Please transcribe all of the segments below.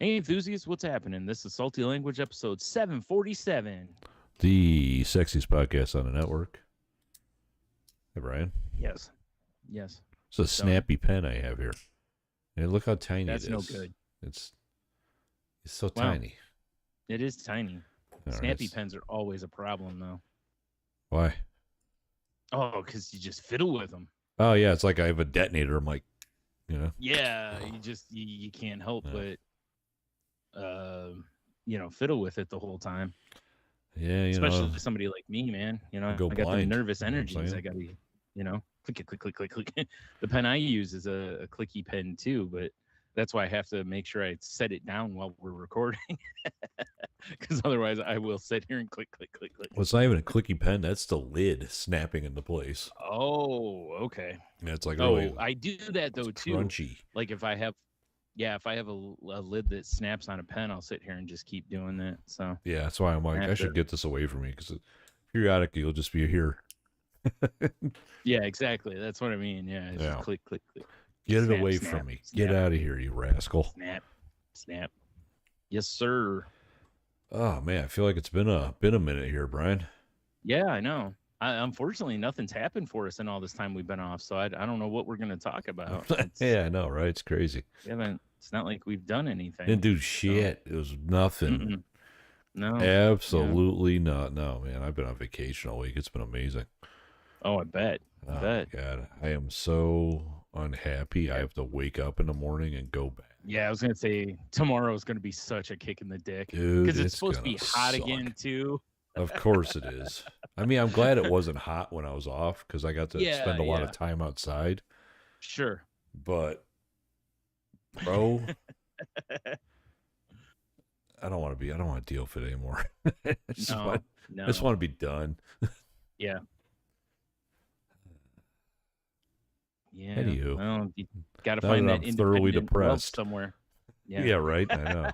Hey, enthusiasts, what's happening? This is Salty Language episode 747. The sexiest podcast on the network. Hey, Brian. Yes. Yes. It's a Tell me. snappy pen I have here. And look how tiny it That's no is. good. It's so Wow. tiny. It is tiny. All Snappy right. pens are always a problem, though. Why? Oh, because you just fiddle with them. Oh, yeah. It's like I have a detonator. I'm like, Yeah, you can't help Yeah. but, fiddle with it the whole time. Yeah, Especially somebody like me, man. I go I got them blind. nervous You know what I'm energies. I saying? got to, click, click, click, click, click. The pen I use is a clicky pen too, but that's why I have to make sure I set it down while we're recording, because otherwise I will sit here and click, click, click, click. Well, it's not even a clicky pen. That's the lid snapping into place. Oh, okay. Yeah, it's like really I do that though too. crunchy. Like if I have a lid that snaps on a pen, I'll sit here and just keep doing that. So Yeah, that's why I'm like, I should get this away from me because periodically you'll just be here. yeah, exactly. That's what I mean. Yeah, it's just click, click, click. Get Snap, it away snap, from me. snap. Get out of here, you rascal. Snap, snap. Yes, sir. Oh man, I feel like it's been a minute here, Brian. Yeah, I know. Unfortunately, nothing's happened for us in all this time we've been off, so I don't know what we're going to talk about. Yeah, I know, right? It's crazy. It's not like we've done anything. Didn't do shit. So. It was nothing. Mm-mm. No. Absolutely not. No, man. I've been on vacation all week. It's been amazing. Oh, I bet. Oh, my God. I am so unhappy. I have to wake up in the morning and go back. Yeah, I was going to say tomorrow is going to be such a kick in the dick. Dude, because it's supposed to be hot suck. again, too. Of course it is. I mean, I'm glad it wasn't hot when I was off because I got to spend a lot of time outside. Sure. But, bro, I don't want to deal with it anymore. I just want to be done. Yeah. Yeah. Anywho, well, you got to find that thoroughly depressed somewhere. Yeah. Yeah, right. I know.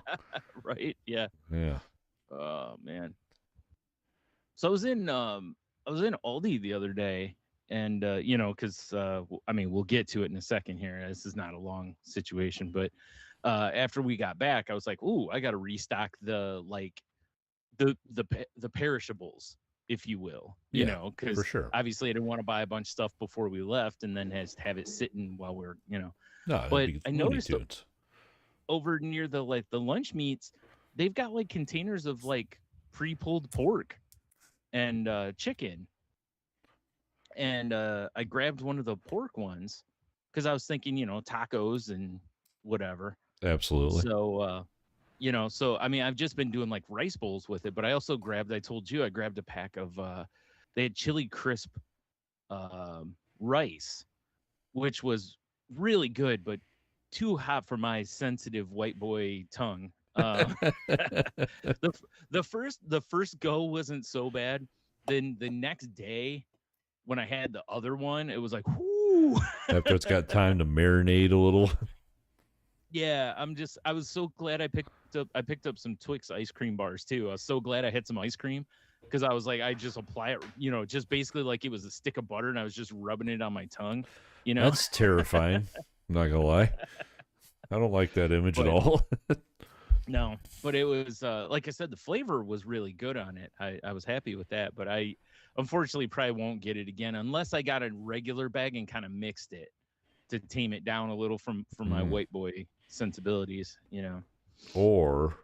Right. Yeah. Yeah. Oh man. So I was in Aldi the other day, and because I mean we'll get to it in a second here. This is not a long situation, but after we got back, I was like, "Ooh, I got to restock the perishables, if you will." Because for sure. obviously I didn't want to buy a bunch of stuff before we left and then have it sitting while we're No, but I noticed over near the lunch meats, they've got like containers of like pre-pulled pork and chicken, and I grabbed one of the pork ones because I was thinking tacos and whatever. Absolutely. So so I mean I've just been doing like rice bowls with it, but I also grabbed a pack of they had chili crisp rice, which was really good but too hot for my sensitive white boy tongue. The first go wasn't so bad. Then the next day when I had the other one, it was like, whoo. After it's got time to marinate a little. Yeah, I was so glad I picked up some Twix ice cream bars too. I was so glad I had some ice cream because I was like, I just apply it, just basically like it was a stick of butter and I was just rubbing it on my tongue, That's terrifying. I'm not gonna lie. I don't like that image at all. No, but it was like I said, the flavor was really good on it. I was happy with that, but I unfortunately probably won't get it again unless I got a regular bag and kind of mixed it to tame it down a little from my white boy sensibilities, Or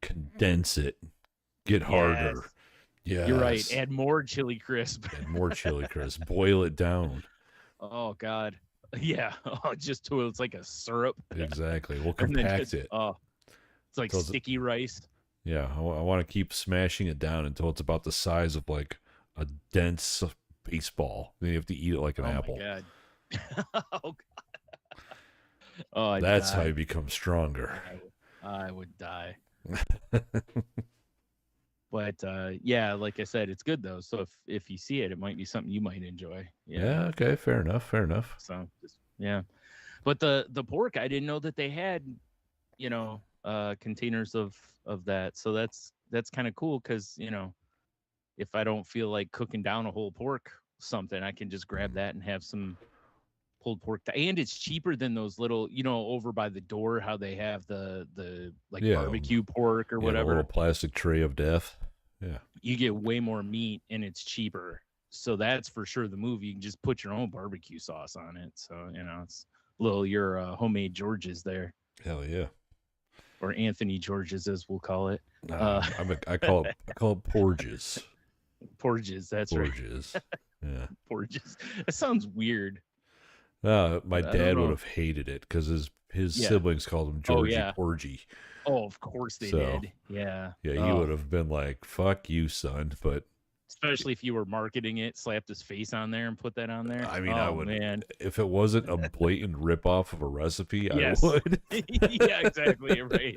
condense it, get harder. Yeah, you're right. Add more chili crisp. Boil it down. Oh God, yeah. Oh, just till it's like a syrup. Exactly. We'll compact it. Oh, it's like sticky rice. Yeah, I want to keep smashing it down until it's about the size of like a dense baseball. Then you have to eat it like an apple. My God. Oh God. Oh, that's how you become stronger. I would die. But yeah, like I said, it's good though. So if you see it, it might be something you might enjoy. Yeah. Okay. Fair enough. So yeah, but the pork, I didn't know that they had, containers of that. So that's kind of cool because if I don't feel like cooking down a whole pork something, I can just grab that and have some pulled pork, and it's cheaper than those little, over by the door, how they have the barbecue pork or whatever. A little plastic tray of death. Yeah, you get way more meat and it's cheaper. So that's for sure the move. You can just put your own barbecue sauce on it. So it's your homemade George's there. Hell yeah. Or Anthony George's, as we'll call it. I call it porges. Porges, that's porges. Right. Yeah. Porges. That sounds weird. My dad would have hated it because his siblings called him Georgie Porgy. Oh, of course they did. Yeah. Yeah, he would have been like, "Fuck you, son." But especially if you were marketing it, slapped his face on there and put that on there. I mean, I would. Man. If it wasn't a blatant ripoff of a recipe, I would. Yeah, exactly. Right.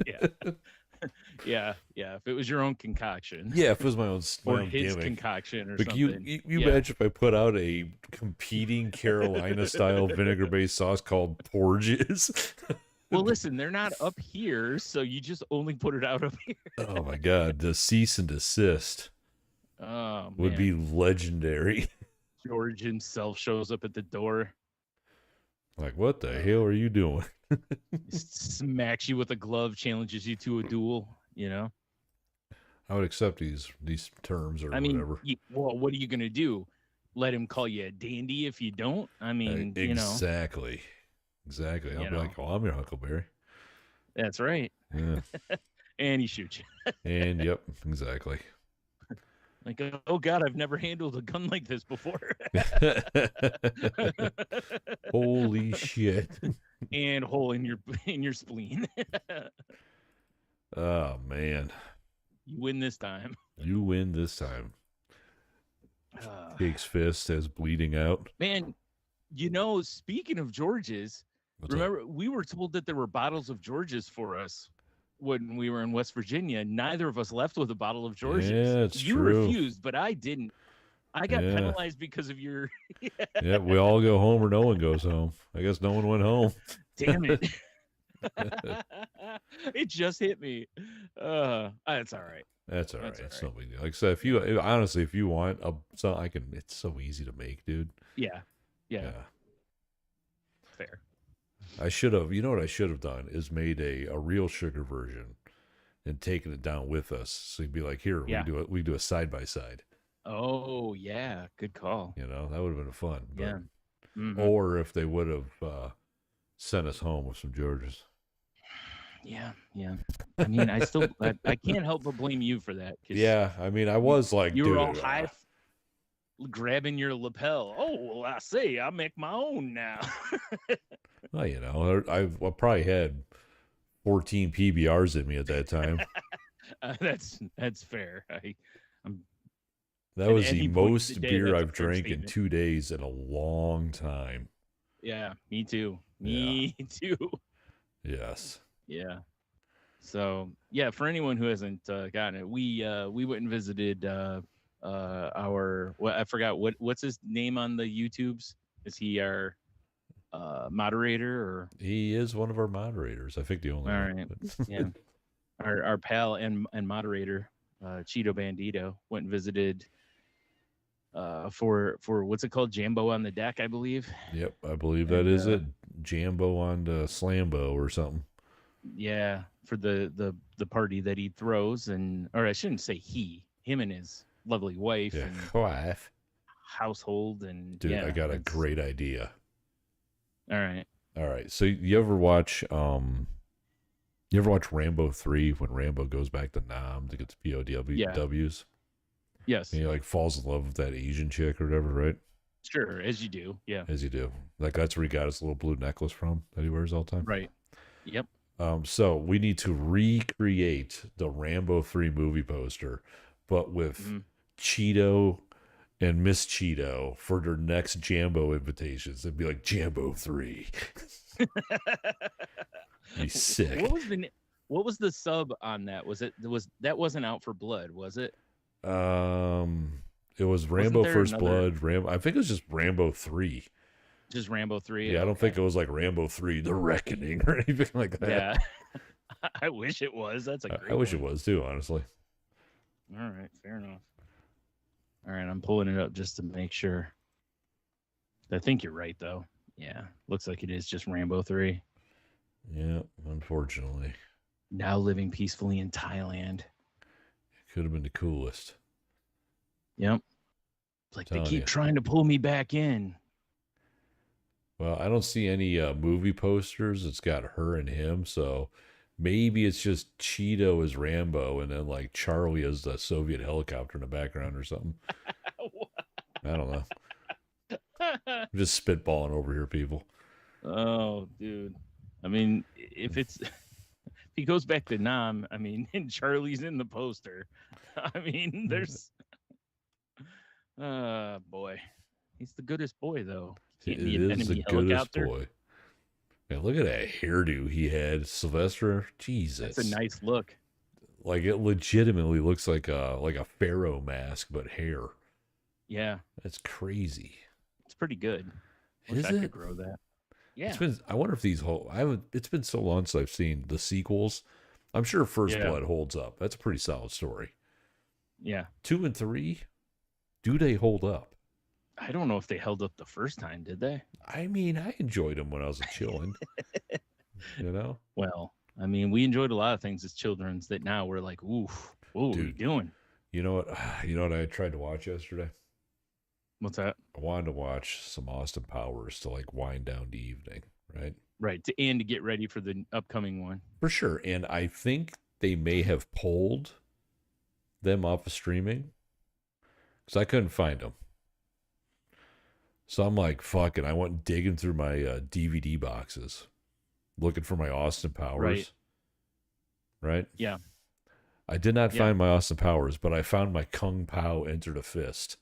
Yeah. Yeah. If it was your own concoction. Yeah, if it was my own his gimmick. Concoction or but something. You imagine if I put out a competing Carolina style vinegar based sauce called Porges. Well, listen, they're not up here, so you just only put it out up here. Oh my God, the cease and desist would be legendary. George himself shows up at the door. Like, what the hell are you doing? Smacks you with a glove, challenges you to a duel. I would accept these terms or whatever. Well, what are you gonna do? Let him call you a dandy if you don't? I mean, exactly. Exactly. I'll be like, "Oh, I'm your Huckleberry." That's right. Yeah. And he shoots you. And yep, exactly. Like, oh God, I've never handled a gun like this before. Holy shit. And hole in your spleen. Oh man. You win this time. You win this time. Cake's fist has bleeding out. Man, speaking of George's, remember we were told that there were bottles of George's for us when we were in West Virginia. Neither of us left with a bottle of George's. Yeah, it's you true. refused, but I didn't. I got penalized because of your. Yeah, we all go home or no one goes home. I guess no one went home. Damn it. It just hit me. That's all right. That's all right. It's no big deal. Like I said, if you want it's so easy to make, dude. Yeah. Fair. I should have, what I should have done is made a real sugar version and taken it down with us. So you'd be like, here, we do a side by side. Oh yeah. Good call. That would have been fun. But, yeah. Mm-hmm. Or if they would have sent us home with some Georges. Yeah. I mean, I can't help but blame you for that. Yeah, I mean, I was like, you were all high, grabbing your lapel. Oh, well, I say, I make my own now. Well, I probably had 14 PBRs in me at that time. That's fair. That was the most beer I've drank in 2 days in a long time. Yeah, me too. Me too. Yes. Yeah. So yeah, for anyone who hasn't gotten it, we went and visited I forgot what's his name on the YouTubes. Is he our moderator or? He is one of our moderators. I think the only. All right. Yeah. Our pal and moderator, Cheeto Bandito, went and visited for what's it called, Jambo on the Deck, I believe. Yep, I believe that is it. Jambo on the Slambo or something. Yeah, for the party that he throws, or I shouldn't say him and his lovely wife and household, and dude, I got a great idea. All right. So you ever watch Rambo 3 when Rambo goes back to Nam to get the POWs? Yes. And he like falls in love with that Asian chick or whatever, right? Sure, as you do. Yeah. As you do. Like that's where he got his little blue necklace from that he wears all the time. Right. Yep. So we need to recreate the Rambo 3 movie poster, but with Cheeto and Miss Cheeto for their next Jambo invitations. It'd be like Jambo 3. Be sick. What was the sub on that? That wasn't Out for Blood, was it? It was Rambo First Blood. I think it was just Rambo 3. Just Rambo 3. Yeah, I don't think it was like Rambo 3: The Reckoning or anything like that. Yeah. I wish it was. That's a great I wish it was too, honestly. All right, fair enough. All right, I'm pulling it up just to make sure. I think you're right though. Yeah, looks like it is just Rambo 3. Yeah, unfortunately. Now living peacefully in Thailand. It could have been the coolest. Yep. Like they keep You. trying to pull me back in. Well, I don't see any movie posters. It's got her and him, so maybe it's just Cheeto as Rambo and then like Charlie as the Soviet helicopter in the background or something. I don't know. I'm just spitballing over here, people. Oh, dude. I mean, if he goes back to Nam, I mean, and Charlie's in the poster. I mean, there's boy. He's the goodest boy though. It is the goodest boy. Man, look at that hairdo he had, Sylvester. Jesus. That's a nice look. Like it legitimately looks like a pharaoh mask, but hair. Yeah. That's crazy. It's pretty good. Wish I could grow that. Yeah. I wonder if it's been so long since I've seen the sequels. I'm sure First Blood holds up. That's a pretty solid story. Yeah. 2 and 3, do they hold up? I don't know if they held up the first time, did they? I mean, I enjoyed them when I was a chillin'. You know? Well, I mean, we enjoyed a lot of things as children that now we're like, ooh, what are we doing? You know what? You know what I tried to watch yesterday? What's that? I wanted to watch some Austin Powers to like wind down the evening, right? Right. To get ready for the upcoming one. For sure. And I think they may have pulled them off of streaming because I couldn't find them. So I'm like, fuck it. I went digging through my DVD boxes, looking for my Austin Powers. Right? Yeah. I did not find my Austin Powers, but I found my Kung Pao Entered a Fist.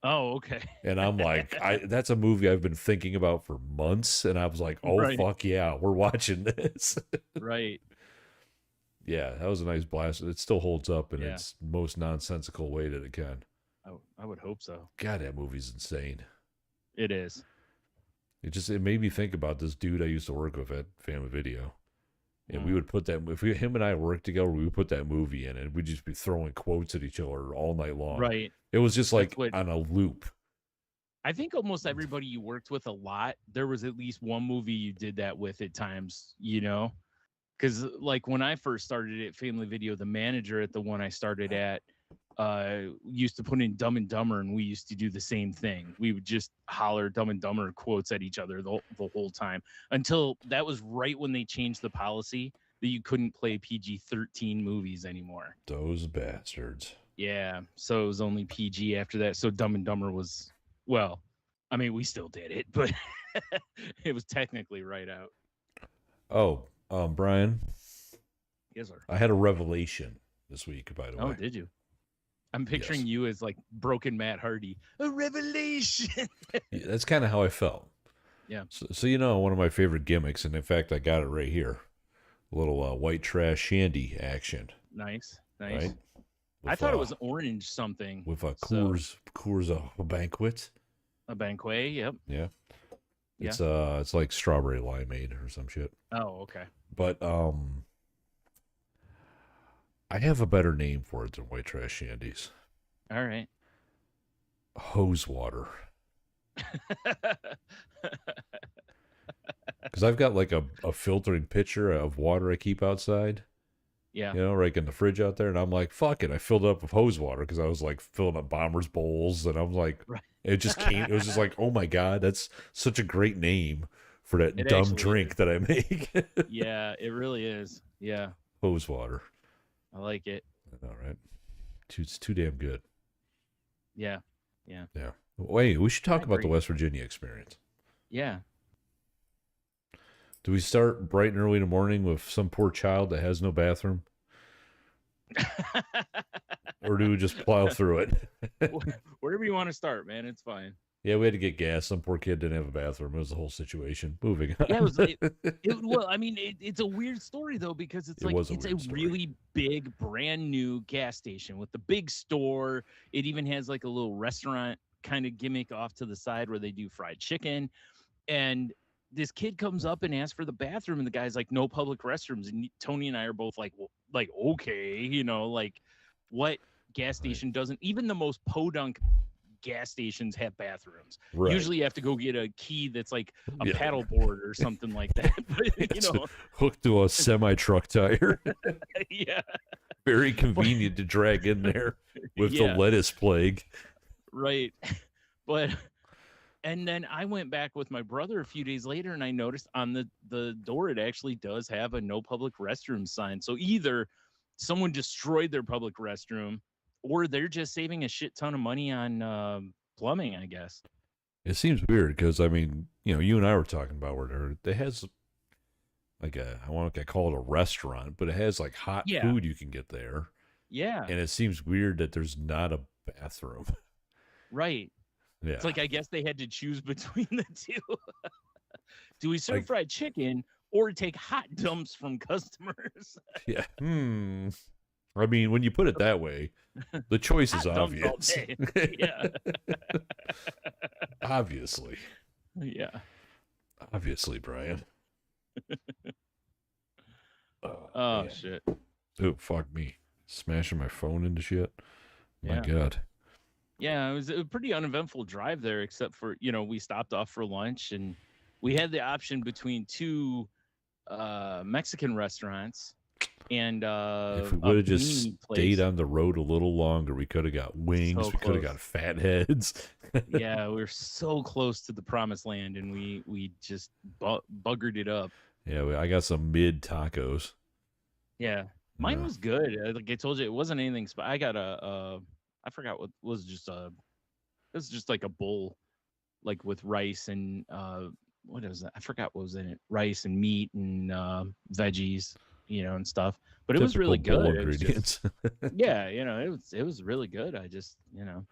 Oh, okay. And I'm like, that's a movie I've been thinking about for months. And I was like, oh, fuck yeah, we're watching this. Right. Yeah, that was a nice blast. It still holds up in its most nonsensical way that it can. I would hope so. God, that movie's insane. It is. It made me think about this dude I used to work with at Family Video. And we would put that, him and I worked together, we would put that movie in and we'd just be throwing quotes at each other all night long. Right. It was just like on a loop. I think almost everybody you worked with a lot, there was at least one movie you did that with at times, you know? Because like when I first started at Family Video, the manager at the one I started at used to put in Dumb and Dumber, and we used to do the same thing. We would just holler Dumb and Dumber quotes at each other the whole time until that was right when they changed the policy that you couldn't play PG-13 movies anymore. Those bastards. Yeah, so it was only PG after that. So Dumb and Dumber was, well, I mean, we still did it, but it was technically right out. Oh, Brian. Yes, sir. I had a revelation this week, by the way. Oh, did you? I'm picturing you as like broken Matt Hardy. A revelation. Yeah, that's kind of how I felt. Yeah. So you know, one of my favorite gimmicks, and in fact, I got it right here. A little white trash shandy action. Nice. Right? I thought it was orange something. With a Coors a banquet. A banquet, yep. Yeah. It's like strawberry limeade or some shit. Oh, okay. But I have a better name for it than white trash shandies. All right. Hose water. Because I've got like a filtering pitcher of water I keep outside. Yeah. You know, right in the fridge out there. And I'm like, fuck it. I filled it up with hose water because I was like filling up Bombers bowls. And I'm like, it just came. It was just like, oh my God, that's such a great name for that dumb drink that I make. Yeah, it really is. Yeah. Hose water. I like it. All right. It's too damn good. Yeah. Wait, we should talk about the West Virginia experience. Yeah. Do we start bright and early in the morning with some poor child that has no bathroom? Or do we just plow through it? Wherever you want to start, man, it's fine. Yeah, we had to get gas. Some poor kid didn't have a bathroom. It was the whole situation. Moving on. Yeah, well, I mean, it's a weird story, though, because it's a really big, brand new gas station with the big store. It even has like a little restaurant kind of gimmick off to the side where they do fried chicken. And this kid comes up and asks for the bathroom, and the guy's like, no public restrooms. And Tony and I are both like, well, like, okay, you know, like what gas station doesn't, even the most podunk gas stations have bathrooms. Right. Usually you have to go get a key that's like a paddle board or something like that. But, you know, hooked to a semi-truck tire. Yeah. Very convenient to drag in there with the lettuce plague. Right. But and then I went back with my brother a few days later, and I noticed on the door it actually does have a no public restroom sign. So either someone destroyed their public restroom, or they're just saving a shit ton of money on plumbing, I guess. It seems weird because, I mean, you know, you and I were talking about where it has like I call it a restaurant, but it has like hot food you can get there. Yeah. And it seems weird that there's not a bathroom. Right. Yeah. It's like, I guess they had to choose between the two. Do we serve fried chicken or take hot dumps from customers? Yeah. I mean, when you put it that way, the choice is obvious. Yeah. Obviously. Yeah. Obviously, Brian. Oh, shit. Oh, fuck me. Smashing my phone into shit. My God. Yeah, it was a pretty uneventful drive there, except for, you know, we stopped off for lunch and we had the option between two Mexican restaurants. And if we would have just stayed on the road a little longer, we could have got wings. We could have got fatheads. Yeah, we were so close to the promised land, and we just buggered it up. Yeah, I got some mid tacos. Yeah, mine was good. Like I told you, it wasn't anything. I got I forgot what was just it was just like a bowl, like with rice and what was that? I forgot what was in it. Rice and meat and veggies, you know, and stuff. But it was really good. Ingredients. Yeah, you know, it was really good. I just, you know,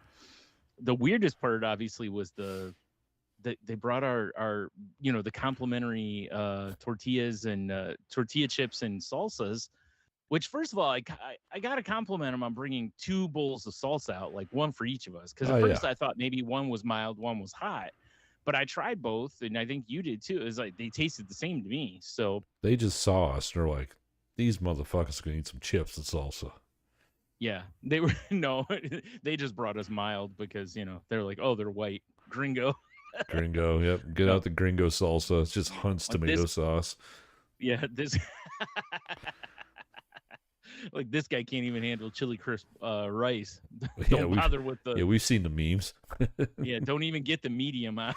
the weirdest part obviously was they brought our you know, the complimentary tortillas and tortilla chips and salsas, which first of all, I got to compliment them on bringing 2 bowls of salsa out, like one for each of us. Because at first I thought maybe one was mild, one was hot. But I tried both, and I think you did too. It was like they tasted the same to me. So they just saw us, and they're like, these motherfuckers are gonna eat some chips and salsa. Yeah, they were they just brought us mild because, you know, they're like, oh, they're white. Gringo. Gringo, yep. Get out the gringo salsa. It's just Hunt's tomato sauce. Yeah, this like this guy can't even handle chili crisp rice. Don't bother with the. Yeah, we've seen the memes. Yeah, don't even get the medium out.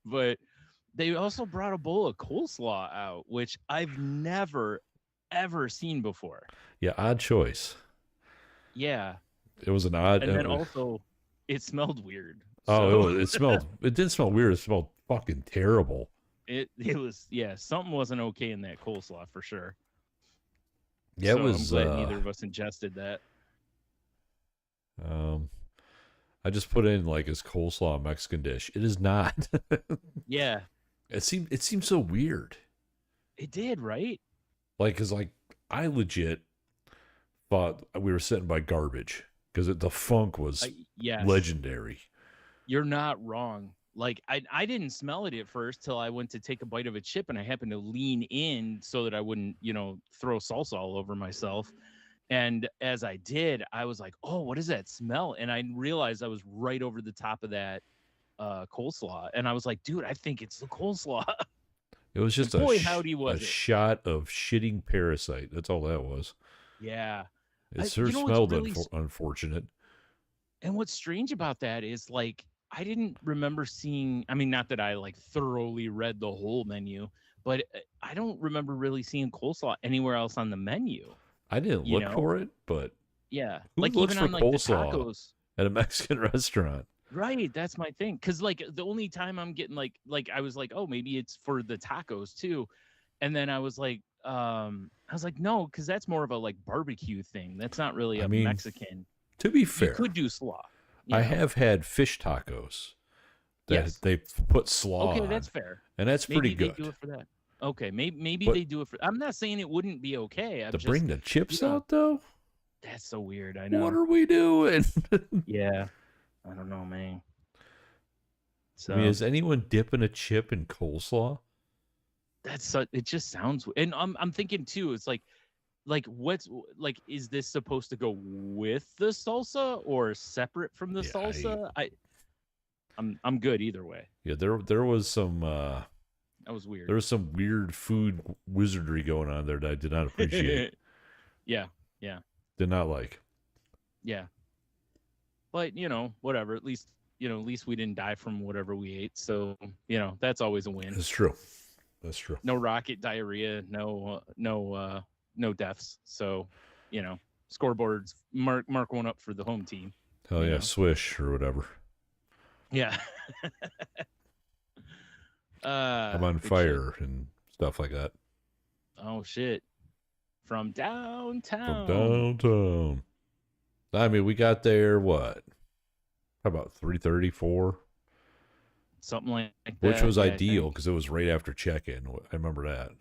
But they also brought a bowl of coleslaw out, which I've never ever seen before. Yeah, odd choice. Yeah, it was an odd. And then also, it smelled weird. Oh, it smelled. It didn't smell weird. It smelled fucking terrible. It was, yeah, something wasn't okay in that coleslaw for sure. Yeah, so it was. I'm glad neither of us ingested that. I just put in like his coleslaw Mexican dish. It is not. Yeah. It seemed so weird. It did, right? Like, cause like I legit thought we were sitting by garbage because the funk was legendary. You're not wrong. Like I didn't smell it at first till I went to take a bite of a chip, and I happened to lean in so that I wouldn't, you know, throw salsa all over myself. And as I did, I was like, "Oh, what is that smell?" And I realized I was right over the top of that coleslaw, and I was like, "Dude, I think it's the coleslaw." It was just a shot of shitting parasite. That's all that was. Yeah, it sure smelled unfortunate. And what's strange about that is, like, I didn't remember seeing, I mean, not that I like thoroughly read the whole menu, but I don't remember really seeing coleslaw anywhere else on the menu. I didn't look for it, but yeah, who like looks even for on coleslaw the tacos at a Mexican restaurant? Right, that's my thing. Cause like the only time I'm getting like I was like, oh, maybe it's for the tacos too. And then I was like, no, because that's more of a like barbecue thing. That's not really a Mexican. To be fair, you could do slaw. I have had fish tacos that they put slaw on. Okay, that's fair. And that's pretty good. Maybe they do it for that. Okay, maybe they do it for. I'm not saying it wouldn't be okay. Bring the chips out though. That's so weird. I know. What are we doing? Yeah, I don't know, man. So, I mean, is anyone dipping a chip in coleslaw? It just sounds. And I'm thinking too. It's like like what's like, is this supposed to go with the salsa or separate from the salsa? I'm good either way. Yeah, there was some That was weird. there was some weird food wizardry going on there that I did not appreciate. Yeah. Did not like. Yeah. But, whatever. At least we didn't die from whatever we ate. So, that's always a win. That's true. That's true. No rocket diarrhea, no deaths. So, scoreboards mark one up for the home team. Hell yeah, swish or whatever. Yeah. I'm on fire and stuff like that. Oh shit. From downtown. I mean, we got there, what? How about 3:30, 4? Something like that. Which was ideal because it was right after check-in. I remember that.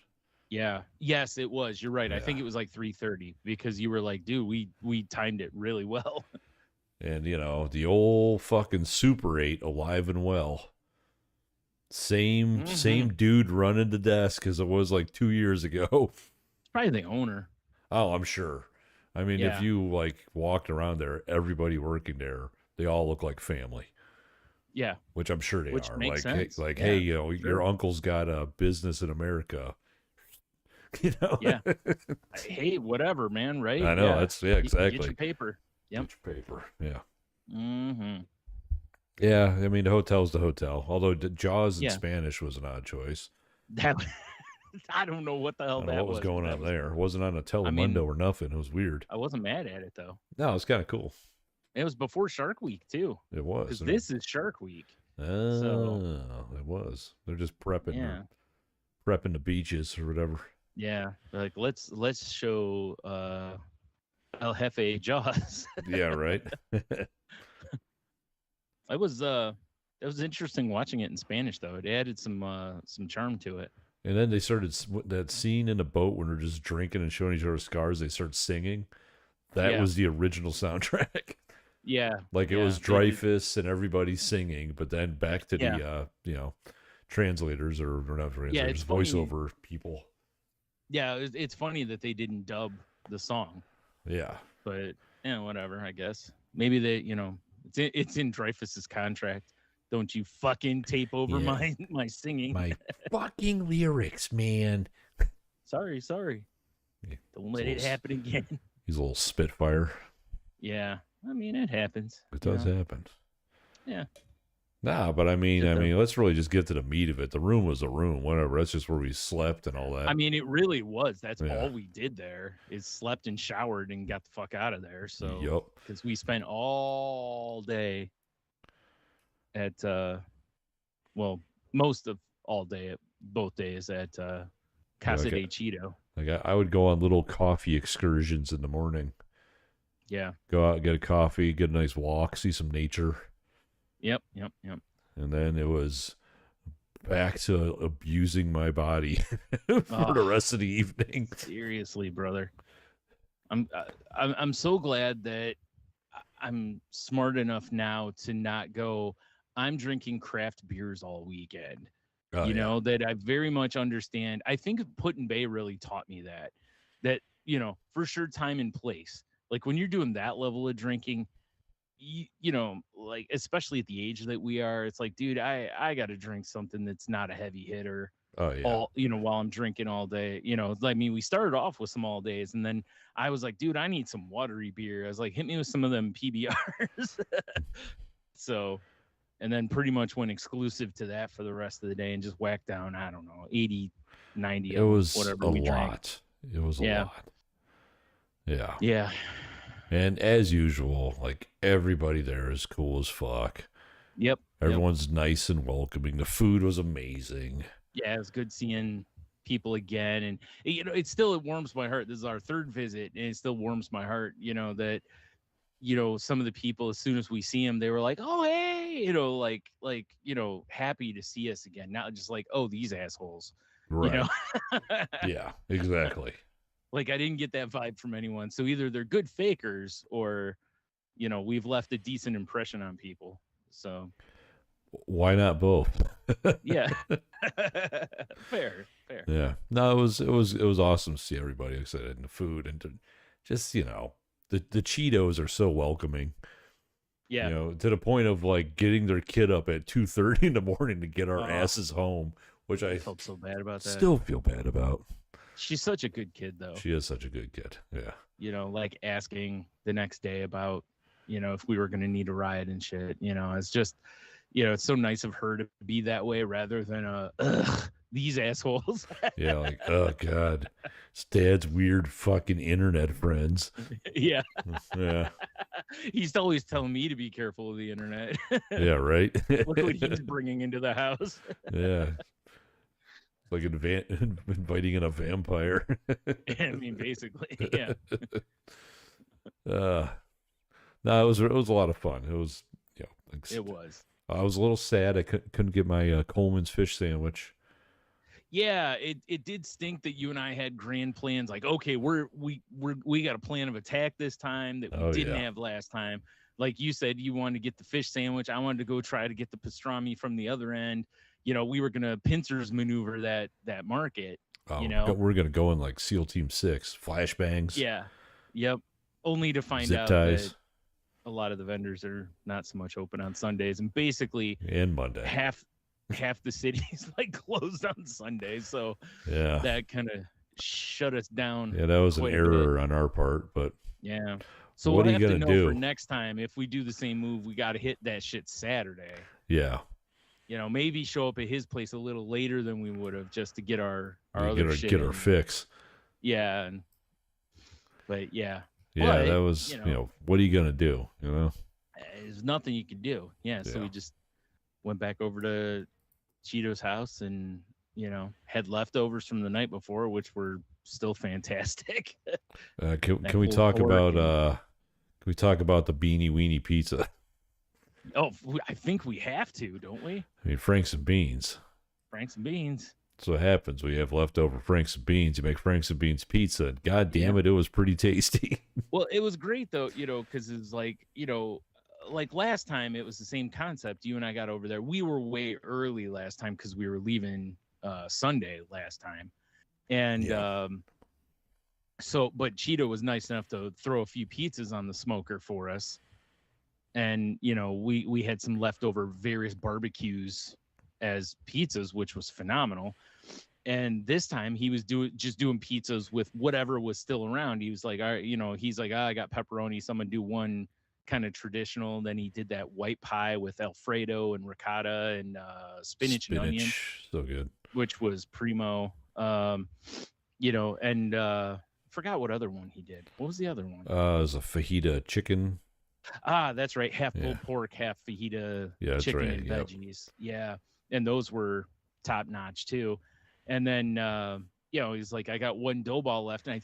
Yeah. Yes, it was. You're right. Yeah. I think it was like 3:30 because you were like, dude, we timed it really well. And, the old fucking Super 8 alive and well. Same dude running the desk as it was like 2 years ago. It's probably the owner. Oh, I'm sure. I mean, if you like walked around there, everybody working there, they all look like family. Yeah. Which I'm sure they are. Makes sense. Hey, your uncle's got a business in America. Yeah. Hey, whatever, man, right? I know. That's exactly. Get your paper. Yep. Get your paper. Yeah. Mm-hmm. Yeah, I mean, the hotel's the hotel. Although Jaws in Spanish was an odd choice. I don't know what the hell what was going on there. It wasn't on a Telemundo or nothing. It was weird. I wasn't mad at it, though. No, it was kind of cool. It was before Shark Week, too. It was. Because this is Shark Week. Oh, it was. They're just prepping the beaches or whatever. Yeah, like let's show El Jefe Jaws. Yeah, right. It was interesting watching it in Spanish, though. It added some charm to it. And then they started that scene in the boat when they're just drinking and showing each other scars. They start singing. That was the original soundtrack. Yeah, like it was Dreyfus and everybody singing, but then back to the translators or not translators, voiceover people. Yeah, it's funny that they didn't dub the song. Yeah, but whatever. I guess maybe they, it's in Dreyfus's contract. Don't you fucking tape over my singing. My fucking lyrics, man. Sorry. Yeah, don't let it happen again. He's a little spitfire. Yeah. I mean, it happens. It does happen. Yeah. Nah, but I mean, let's really just get to the meat of it. The room was a room, whatever. That's just where we slept and all that. I mean, it really was. That's all we did there is slept and showered and got the fuck out of there. So, because we spent all day at, most of all day at both days at Casa de Cheeto. Like I would go on little coffee excursions in the morning. Yeah. Go out, get a coffee, get a nice walk, see some nature. Yep. And then it was back to abusing my body for the rest of the evening. Seriously, brother. I'm so glad that I'm smart enough now to not go, I'm drinking craft beers all weekend. That I very much understand. I think Put-in-Bay really taught me that, for sure time and place. Like when you're doing that level of drinking, like especially at the age that we are, it's like, dude, I got to drink something that's not a heavy hitter. Oh yeah. While I'm drinking all day, I mean, we started off with some all days, and then I was like, dude, I need some watery beer. I was like, hit me with some of them PBRs. So, and then pretty much went exclusive to that for the rest of the day and just whacked down, I don't know, 80, 90. It was whatever a we lot. Drank. It was a lot. Yeah. Yeah. And as usual, like everybody there is cool as fuck. Yep. Everyone's nice and welcoming. The food was amazing. Yeah, it was good seeing people again. And, it warms my heart. This is our third visit, and it still warms my heart, that, some of the people, as soon as we see them, they were like, oh, hey, happy to see us again. Not just like, oh, these assholes. Right. Yeah, exactly. Like, I didn't get that vibe from anyone. So either they're good fakers or, we've left a decent impression on people. So. Why not both? Yeah. Fair. Yeah. No, it was awesome to see everybody excited and the food and to just, the Cheetos are so welcoming. Yeah. To the point of like getting their kid up at 2:30 in the morning to get our asses home, which I felt so bad about that. Still feel bad about. She's such a good kid, though. She is such a good kid. Yeah. Like asking the next day about, if we were going to need a ride and shit. It's just, it's so nice of her to be that way rather than these assholes. Yeah, like, oh God, it's Dad's weird fucking internet friends. Yeah. Yeah. He's always telling me to be careful of the internet. Yeah, right. Look what he's bringing into the house. Yeah. Like inviting in a vampire. I mean, basically, yeah. No, it was a lot of fun. It was, it was. I was a little sad I couldn't get my Coleman's fish sandwich. Yeah, it did stink that you and I had grand plans. Like, okay, we got a plan of attack this time that we didn't have last time. Like you said, you wanted to get the fish sandwich. I wanted to go try to get the pastrami from the other end. We were gonna pincers maneuver that market. We're gonna go in like SEAL Team 6, flashbangs. Yeah, yep. Only to find zip out ties. that a lot of the vendors are not so much open on Sundays, and basically and Monday half the city's like closed on Sundays. So yeah, that kind of shut us down. Yeah, that was an error on our part, but yeah. So what we'll have to know for next time, if we do the same move, we got to hit that shit Saturday. Yeah. Maybe show up at his place a little later than we would have just to get our shit get our fix. Yeah. But yeah. Yeah, that was, what are you going to do? There's nothing you could do. Yeah. So we just went back over to Cheeto's house and, had leftovers from the night before, which were still fantastic. Can we talk about the Beanie Weenie pizza? Oh, I think we have to, don't we? I mean, Franks and Beans. Franks and Beans. That's what happens. We have leftover Franks and Beans. You make Franks and Beans pizza. And God damn it, it was pretty tasty. Well, it was great, though, because it was like, like last time, it was the same concept. You and I got over there. We were way early last time because we were leaving Sunday last time. And but Cheeto was nice enough to throw a few pizzas on the smoker for us. And, we had some leftover various barbecues as pizzas, which was phenomenal. And this time he was doing pizzas with whatever was still around. He was like, all right, he's like, I got pepperoni, so I'm gonna do one kind of traditional. Then he did that white pie with Alfredo and ricotta and spinach and onion. So good. Which was primo. And forgot what other one he did. What was the other one? It was a fajita chicken. Ah, that's right. Half pulled pork, half fajita chicken and veggies. Yeah. And those were top notch too. And then, he's like, I got one dough ball left. And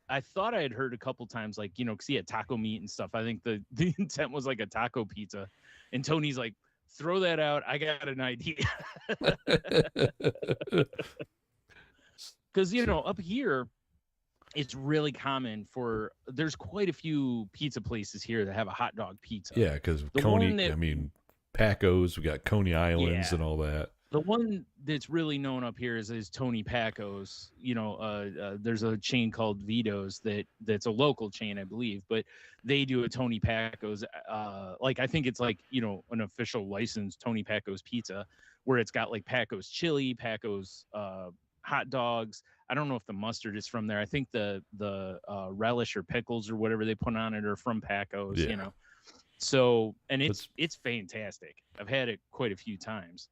I thought I had heard a couple times, like, because he had taco meat and stuff. I think the intent was like a taco pizza. And Tony's like, throw that out. I got an idea. Because, up here, it's really common there's quite a few pizza places here that have a hot dog pizza. Yeah, because Paco's, we got Coney Islands and all that. The one that's really known up here is Tony Paco's. There's a chain called Vito's that's a local chain, I believe, but they do a Tony Paco's. I think it's like, an official licensed Tony Paco's pizza where it's got like Paco's chili, Paco's hot dogs. I don't know if the mustard is from there. I think the relish or pickles or whatever they put on it are from Paco's, So, and it's fantastic. I've had it quite a few times.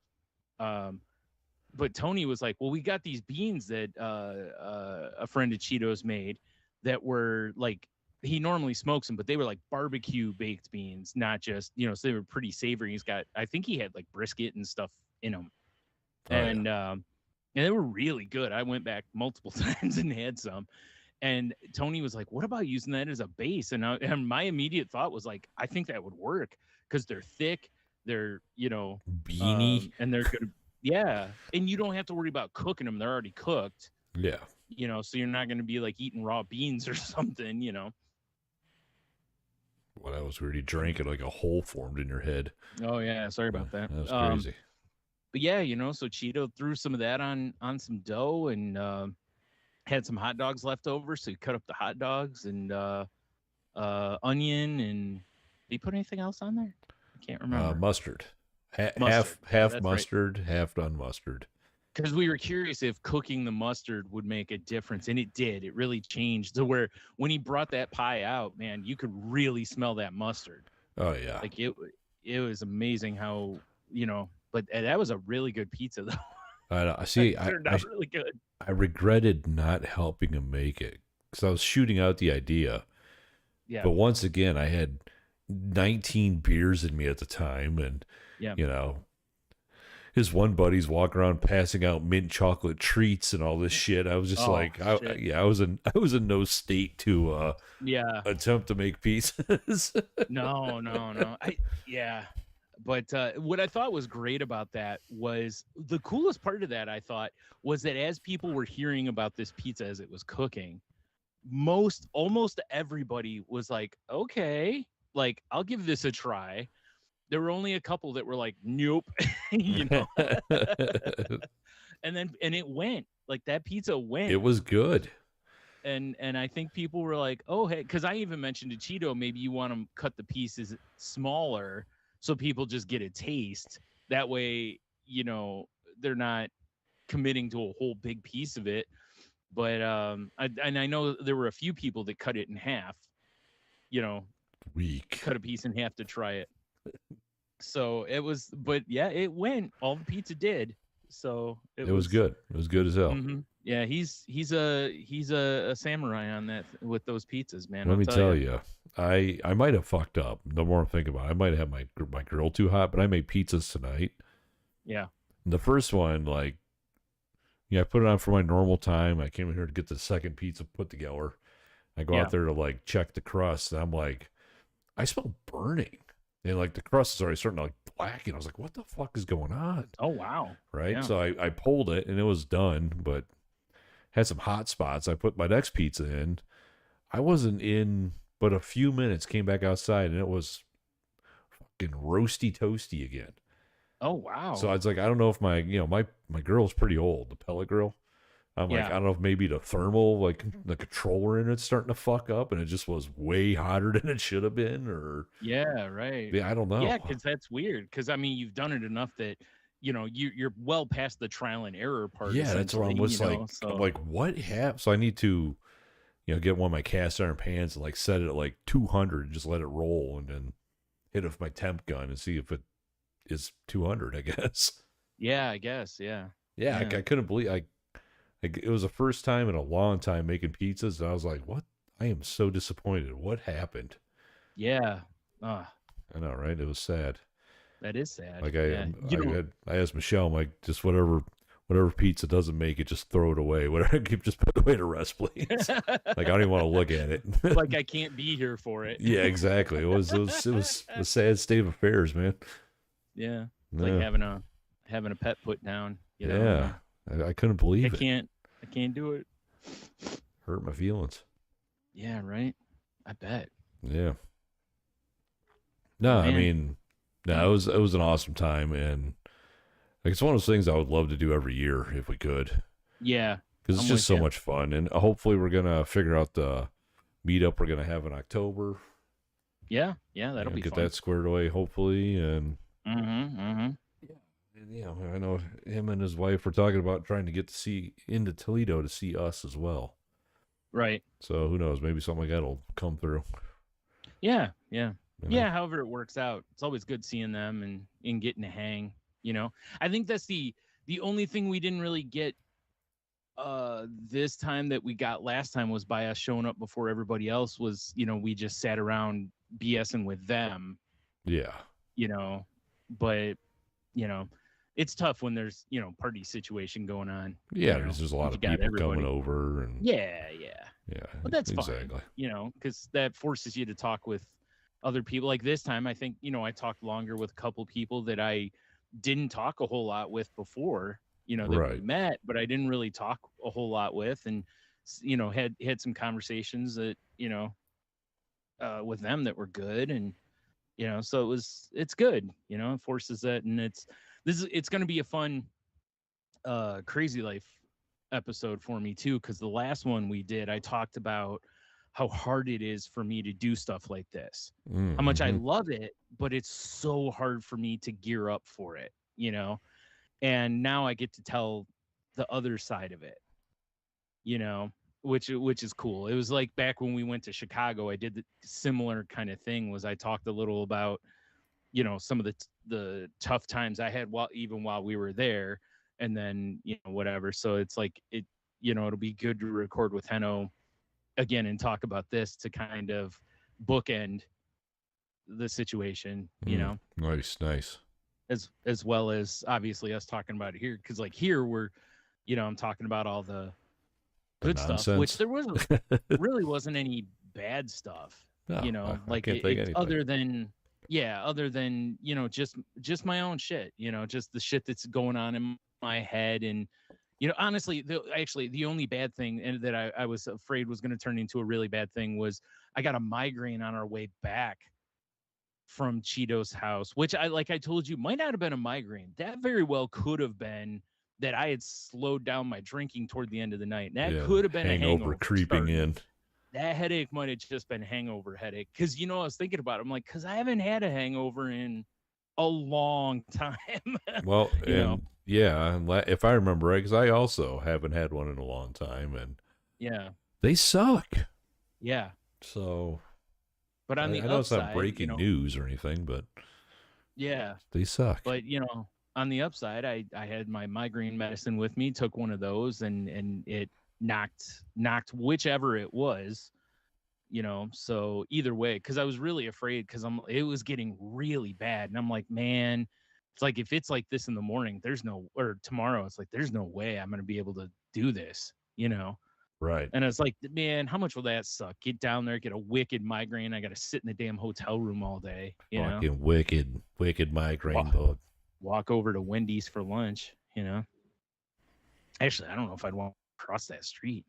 But Tony was like, well, we got these beans that a friend of Cheeto's made that were like, he normally smokes them, but they were like barbecue baked beans, not just, so they were pretty savory. I think he had like brisket and stuff in them. And they were really good. I went back multiple times and had some. And Tony was like, what about using that as a base? And my immediate thought was like, I think that would work because they're thick. They're, beanie. And they're good. Yeah. And you don't have to worry about cooking them. They're already cooked. Yeah. So you're not going to be like eating raw beans or something, Well, that was weird. You drank it, like a hole formed in your head. Oh yeah, sorry about that. That was crazy. But yeah, so Cheeto threw some of that on some dough and had some hot dogs left over, so he cut up the hot dogs and onion, and did he put anything else on there? I can't remember. Mustard. Mustard. Half mustard, right. Half unmustard. Because we were curious if cooking the mustard would make a difference, and it did. It really changed to where when he brought that pie out, man, you could really smell that mustard. Oh yeah, like it was amazing how But that was a really good pizza, though. I see. It turned out really good. I regretted not helping him make it because I was shooting out the idea. Yeah. But once again, I had 19 beers in me at the time, and his one buddy's walking around passing out mint chocolate treats and all this shit. I was just I was in no state to attempt to make pizzas. No. But what I thought was great about that was the coolest part of that, I thought, was that as people were hearing about this pizza as it was cooking, almost everybody was like, okay, like, I'll give this a try. There were only a couple that were like, nope, And it went. Like, that pizza went. It was good. And I think people were like, oh, hey, because I even mentioned to Cheeto, maybe you want to cut the pieces smaller so people just get a taste. That way, they're not committing to a whole big piece of it. But I know there were a few people that cut it in half. Weak. Cut a piece in half to try it. So it was, but yeah, it went. All the pizza did. So it was good. It was good as hell. Mm-hmm. Yeah, he's a samurai on that with those pizzas, man. Let me tell you, I might have fucked up. The more I think about it, I might have my grill too hot, but I made pizzas tonight. Yeah. And the first one, I put it on for my normal time. I came in here to get the second pizza put together. I go out there to check the crust, and I'm like, I smell burning. And the crust is already starting to blacken. I was like, what the fuck is going on? Oh wow. Right. Yeah. So I pulled it and it was done, but had some hot spots. I put my next pizza in. I wasn't in but a few minutes, came back outside, and it was fucking roasty toasty again. Oh wow. So I was like, I don't know if my grill's pretty old, the pellet grill. I'm like, I don't know if maybe the thermal, the controller in it's starting to fuck up, and it just was way hotter than it should have been, or yeah, right. Yeah, I don't know. Yeah, because that's weird. Because I mean, you've done it enough that you're well past the trial and error part. Yeah, that's what I was like. So. I'm like, what happened? So I need to, get one of my cast iron pans and set it at 200 and just let it roll, and then hit it with my temp gun and see if it is 200. I guess. Yeah, I guess. Yeah. Yeah, I couldn't believe it was the first time in a long time making pizzas, and I was like, what? I am so disappointed. What happened? Yeah. I know, right? It was sad. That is sad. I asked Michelle, I'm like, just whatever pizza doesn't make it, just throw it away. Whatever, just put it away to rest, please. I don't even want to look at it. I can't be here for it. Yeah, exactly. It was a sad state of affairs, man. Yeah. It's like having a pet put down. Yeah. I couldn't believe it. I can't do it. Hurt my feelings. Yeah, right. I bet. Yeah. No, I mean, it was an awesome time, and it's one of those things I would love to do every year if we could. Yeah. Because it's just so much fun, and hopefully we're gonna figure out the meetup we're gonna have in October. Yeah, that'll be get fun. that squared away, hopefully, and. Yeah, I know him and his wife were talking about trying to get to see into Toledo to see us as well. Right. So who knows? Maybe something like that'll come through. Yeah. However it works out, it's always good seeing them and getting to hang. I think that's the only thing we didn't really get this time that we got last time was by us showing up before everybody else was. We just sat around BSing with them. Yeah. But it's tough when there's party situation going on. Yeah, there's a lot of people coming over, and yeah. But that's exactly fine, because that forces you to talk with other people. Like this time, I think I talked longer with a couple people that I didn't talk a whole lot with before. That we met, but I didn't really talk a whole lot with, and had some conversations that with them that were good, and so it's good. It forces that, and it's going to be a fun Crazy Life episode for me too, because the last one we did, I talked about how hard it is for me to do stuff like this, how much I love it, but it's so hard for me to gear up for it, and now I get to tell the other side of it, which is cool. It was like back when we went to Chicago, I did the similar kind of thing. Was I talked a little about, some of the tough times I had while we were there, and then whatever. So it's like it'll be good to record with Henno again and talk about this to kind of bookend the situation. Nice. As well as obviously us talking about it here, because like here we're, I'm talking about all the good stuff, which there really wasn't any bad stuff. No, like other than just my own shit, just the shit that's going on in my head. And honestly, the only bad thing, and that I was afraid was going to turn into a really bad thing, was I got a migraine on our way back from Cheeto's house, which I told you might not have been a migraine. That very well could have been that I had slowed down my drinking toward the end of the night. And that could have been a hangover creeping in. That headache might have just been hangover headache. Because, I was thinking about it. I'm like, because I haven't had a hangover in a long time. Well, if I remember right, because I also haven't had one in a long time. And they suck. Yeah. So, but on the upside, I know it's not breaking news or anything, but they suck. But, on the upside, I had my migraine medicine with me, took one of those, and it knocked whichever it was, so either way, because I was really afraid, because it was getting really bad, and I'm like, man, it's like, if it's like this in the morning, or tomorrow, it's like, there's no way I'm going to be able to do this, Right. And it's like, man, how much will that suck? Get down there, get a wicked migraine. I got to sit in the damn hotel room all day, Fucking wicked migraine bug. Walk over to Wendy's for lunch, Actually, I don't know if I'd want to cross that street.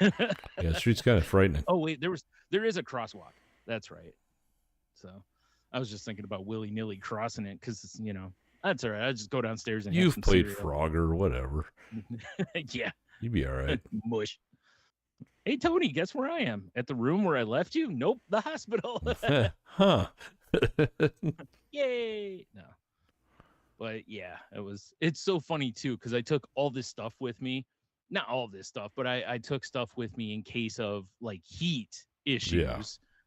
Yeah, the street's kind of frightening. Oh wait, there is a crosswalk. That's right. So I was just thinking about willy-nilly crossing it, because that's all right. I just go downstairs and you've played Frogger or whatever. Yeah, you'd be all right. Mush. Hey Tony, guess where I am? At the room where I left you? Nope, the hospital. Huh. Yay. No. But yeah, it's so funny too, because I took all this stuff with me. Not all this stuff, but I took stuff with me in case of like heat issues. Yeah.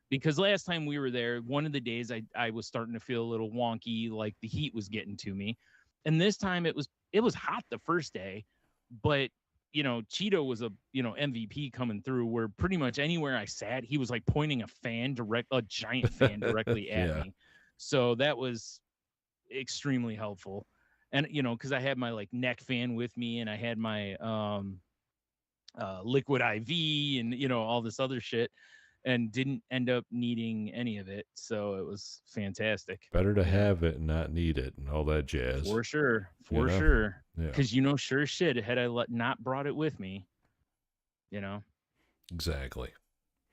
Because last time we were there, one of the days I was starting to feel a little wonky, like the heat was getting to me. And this time it was hot the first day, but Cheeto was a MVP coming through, where pretty much anywhere I sat, he was like pointing a giant fan directly at me. So that was extremely helpful. And because I had my like neck fan with me, and I had my liquid IV, and all this other shit, and didn't end up needing any of it, so it was fantastic. Better to have it and not need it, and all that jazz. For sure. Because sure shit, had I not brought it with me, exactly.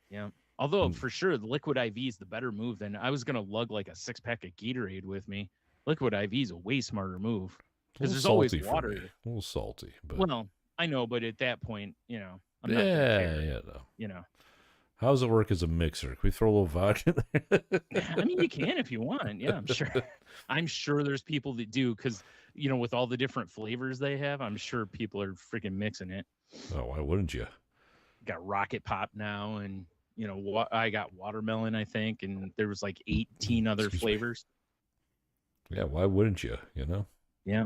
Yeah. Although for sure the liquid IV is the better move than I was gonna lug like a 6-pack of Gatorade with me. Liquid IV is a way smarter move, because there's always water. A little salty, but well, I know, but at that point, I'm not no. How does it work as a mixer? Can we throw a little vodka in there? I mean, you can if you want. Yeah, I'm sure. I'm sure there's people that do, because with all the different flavors they have, I'm sure people are freaking mixing it. Oh, why wouldn't you? Got Rocket Pop now, and I got watermelon, I think, and there was like 18 other flavors. Yeah, why wouldn't you? Yeah.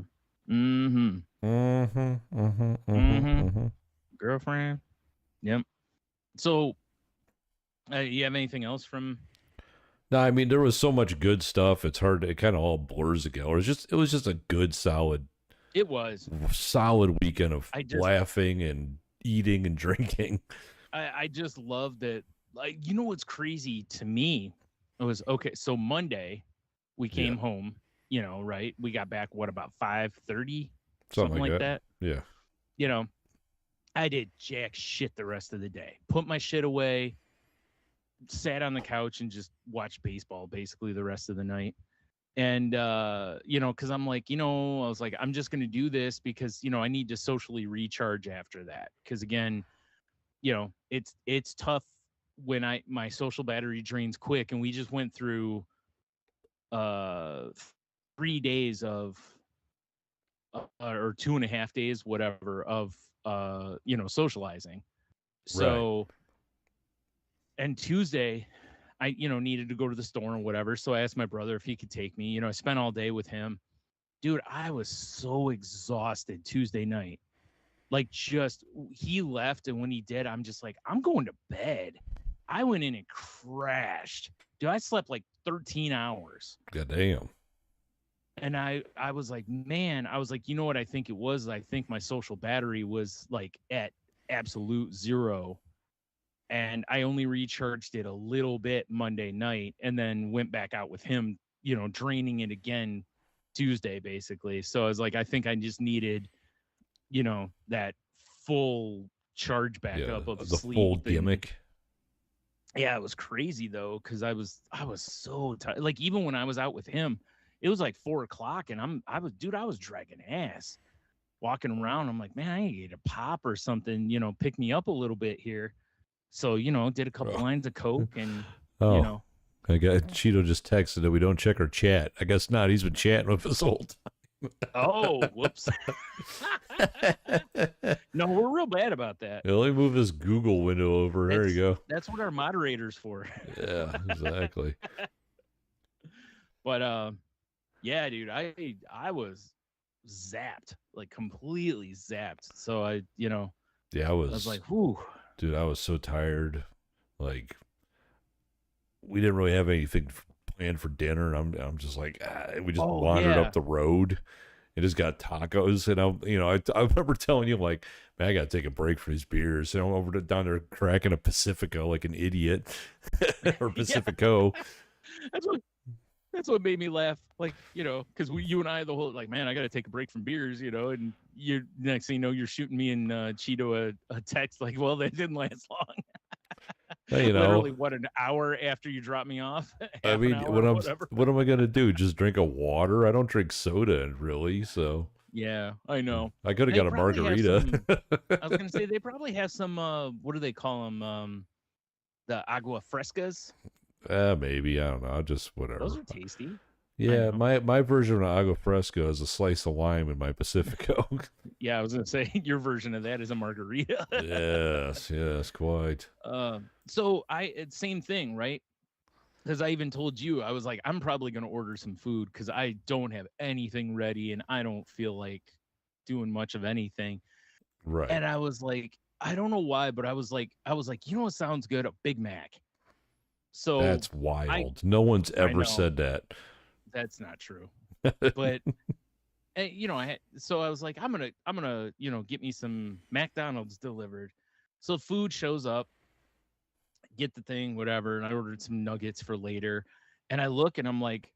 Girlfriend. Yep. So, you have anything else from? No, I mean, there was so much good stuff. It's hard. It kind of all blurs together. It was just a good, solid. It was solid weekend of laughing and eating and drinking. I just loved it. Like, what's crazy to me? It was okay. So Monday, we came home. Right? We got back, about 5:30? Something like that. Yeah. I did jack shit the rest of the day. Put my shit away. sat on the couch and just watched baseball basically the rest of the night. And because I'm like, I was like, I'm just gonna do this because I need to socially recharge after that. Because again, it's tough when my social battery drains quick, and we just went through 3 days of or 2.5 days, whatever, of socializing. So, and Tuesday, I needed to go to the store and whatever. So I asked my brother if he could take me. I spent all day with him. Dude, I was so exhausted Tuesday night. Like, just he left, and when he did, I'm just like, I'm going to bed. I went in and crashed. Dude, I slept like 13 hours. God damn. And I was like, man, I was like, you know what I think it was? I think my social battery was like at absolute zero. And I only recharged it a little bit Monday night and then went back out with him, draining it again Tuesday, basically. So I was like, I think I just needed, that full charge back up of the sleep. Full gimmick. Yeah, it was crazy though, because I was so tired. Like, even when I was out with him, it was like 4:00, and I was dragging ass, walking around. I'm like, man, I need to get a pop or something, pick me up a little bit here. So, did a couple lines of Coke and, I got Cheeto just texted that we don't check our chat. I guess not. He's been chatting with us all time. Oh, whoops. No, we're real bad about that. Yeah, let me move this Google window over. There you go. That's what our moderator's for. Yeah, exactly. But, yeah, dude, I was zapped, like completely zapped. So I was like, whew. Dude, I was so tired. Like, we didn't really have anything planned for dinner. And I'm just like, we just wandered up the road and just got tacos. And I remember telling you, like, man, I got to take a break for these beers. And I'm down there cracking a Pacifico like an idiot, or Pacifico. That's what made me laugh. Like, because you and I, the whole, like, man, I got to take a break from beers, and you, next thing you know, you're shooting me and Cheeto a text like, well, that didn't last long. Literally, what, an hour after you dropped me off? I mean, what am I gonna do? Just drink a water? I don't drink soda, really. So yeah, I know. I could have got a margarita. I was gonna say they probably have some. What do they call them? The agua frescas. Maybe, I don't know. Just whatever. Those are tasty. Yeah, my version of agua fresca is a slice of lime in my Pacifico. Yeah, I was gonna say your version of that is a margarita. yes, quite. So same thing, right? Because I even told you, I was like, I'm probably gonna order some food because I don't have anything ready and I don't feel like doing much of anything. Right. And I was like, I don't know why, but I was like, you know what sounds good? A Big Mac. So that's wild. No one's ever said that. That's not true. But so I was like, I'm gonna get me some McDonald's delivered. So food shows up, get the thing, whatever, and I ordered some nuggets for later. And I look and I'm like,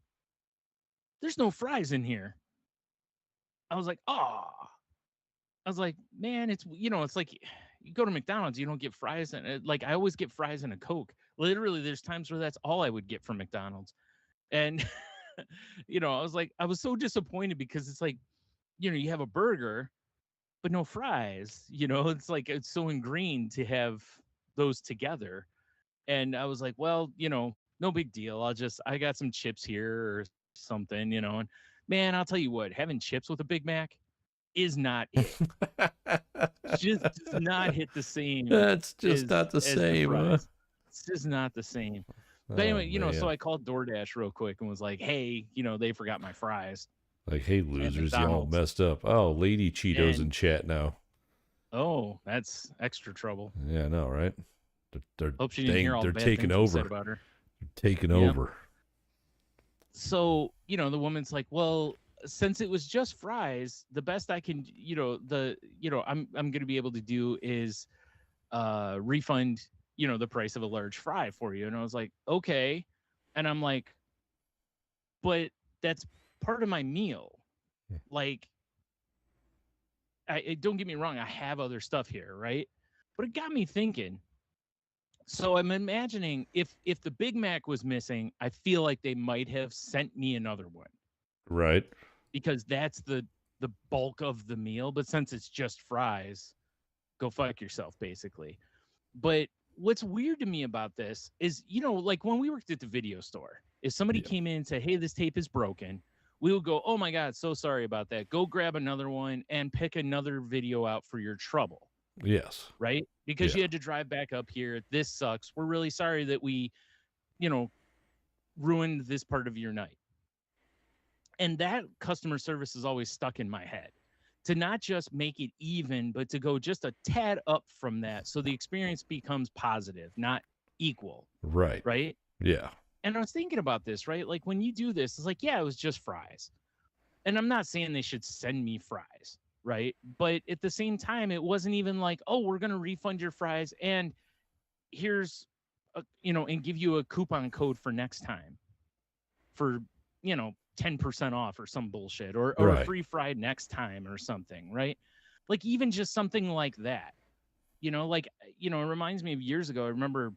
there's no fries in here. I was like, oh. I was like, man, it's like you go to McDonald's, you don't get fries, and like I always get fries and a Coke. Literally, there's times where that's all I would get from McDonald's. And I was so disappointed because it's like, you have a burger, but no fries. It's like it's so ingrained to have those together. And I was like, well, no big deal. I got some chips here or something, and man, I'll tell you what, having chips with a Big Mac is not it. Just does not hit the same. That's just not the same. It's just not the same. But anyway, so I called DoorDash real quick and was like, hey, they forgot my fries. Like, hey, losers, y'all messed up. Oh, Lady Cheeto's in chat now. Oh, that's extra trouble. Yeah, I know, right? Hope she didn't hear all the bad taking things over. Said about her. Taking over. So, the woman's like, well, since it was just fries, the best I can, I'm going to be able to do is refund, the price of a large fry for you. And I was like, okay. And I'm like, but that's part of my meal. Like, don't get me wrong, I have other stuff here, right? But it got me thinking, So I'm imagining if the Big Mac was missing, I feel like they might have sent me another one. Right. Because that's the bulk of the meal. But since it's just fries, go fuck yourself, basically. But what's weird to me about this is, like when we worked at the video store, if somebody came in and said, hey, this tape is broken, we would go, oh my God, so sorry about that. Go grab another one and pick another video out for your trouble. Yes. Right? Because you had to drive back up here. This sucks. We're really sorry that we, ruined this part of your night. And that customer service is always stuck in my head, to not just make it even, but to go just a tad up from that. So the experience becomes positive, not equal. Right. Right. Yeah. And I was thinking about this, right? Like when you do this, it's like, yeah, it was just fries. And I'm not saying they should send me fries. Right. But at the same time, it wasn't even like, oh, we're going to refund your fries. And here's, and give you a coupon code for next time for, 10% off or some bullshit, or a free fry next time or something, right? Like even just something like that, it reminds me of years ago. I remember,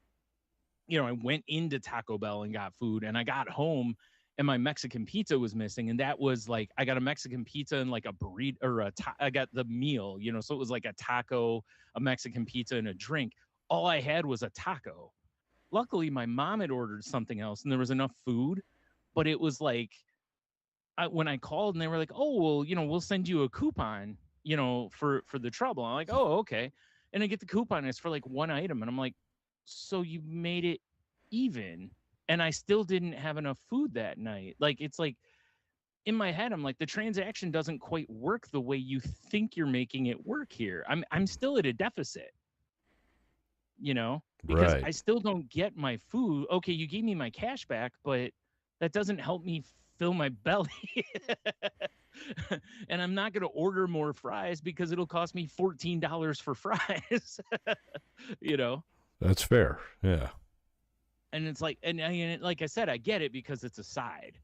I went into Taco Bell and got food, and I got home and my Mexican pizza was missing. And that was like, I got a Mexican pizza and like a burrito, or I got the meal, so it was like a taco, a Mexican pizza, and a drink. All I had was a taco. Luckily, my mom had ordered something else and there was enough food, but it was like, when I called and they were like, oh, well, we'll send you a coupon, for the trouble. I'm like, oh, okay. And I get the coupon. And it's for like one item. And I'm like, so you made it even. And I still didn't have enough food that night. Like, it's like in my head, I'm like, the transaction doesn't quite work the way you think you're making it work here. I'm still at a deficit, because I still don't get my food. Okay, you gave me my cash back, but that doesn't help me fill my belly. And I'm not going to order more fries because it'll cost me $14 for fries. That's fair. Yeah. And it's like, and like I said, I get it because it's a side,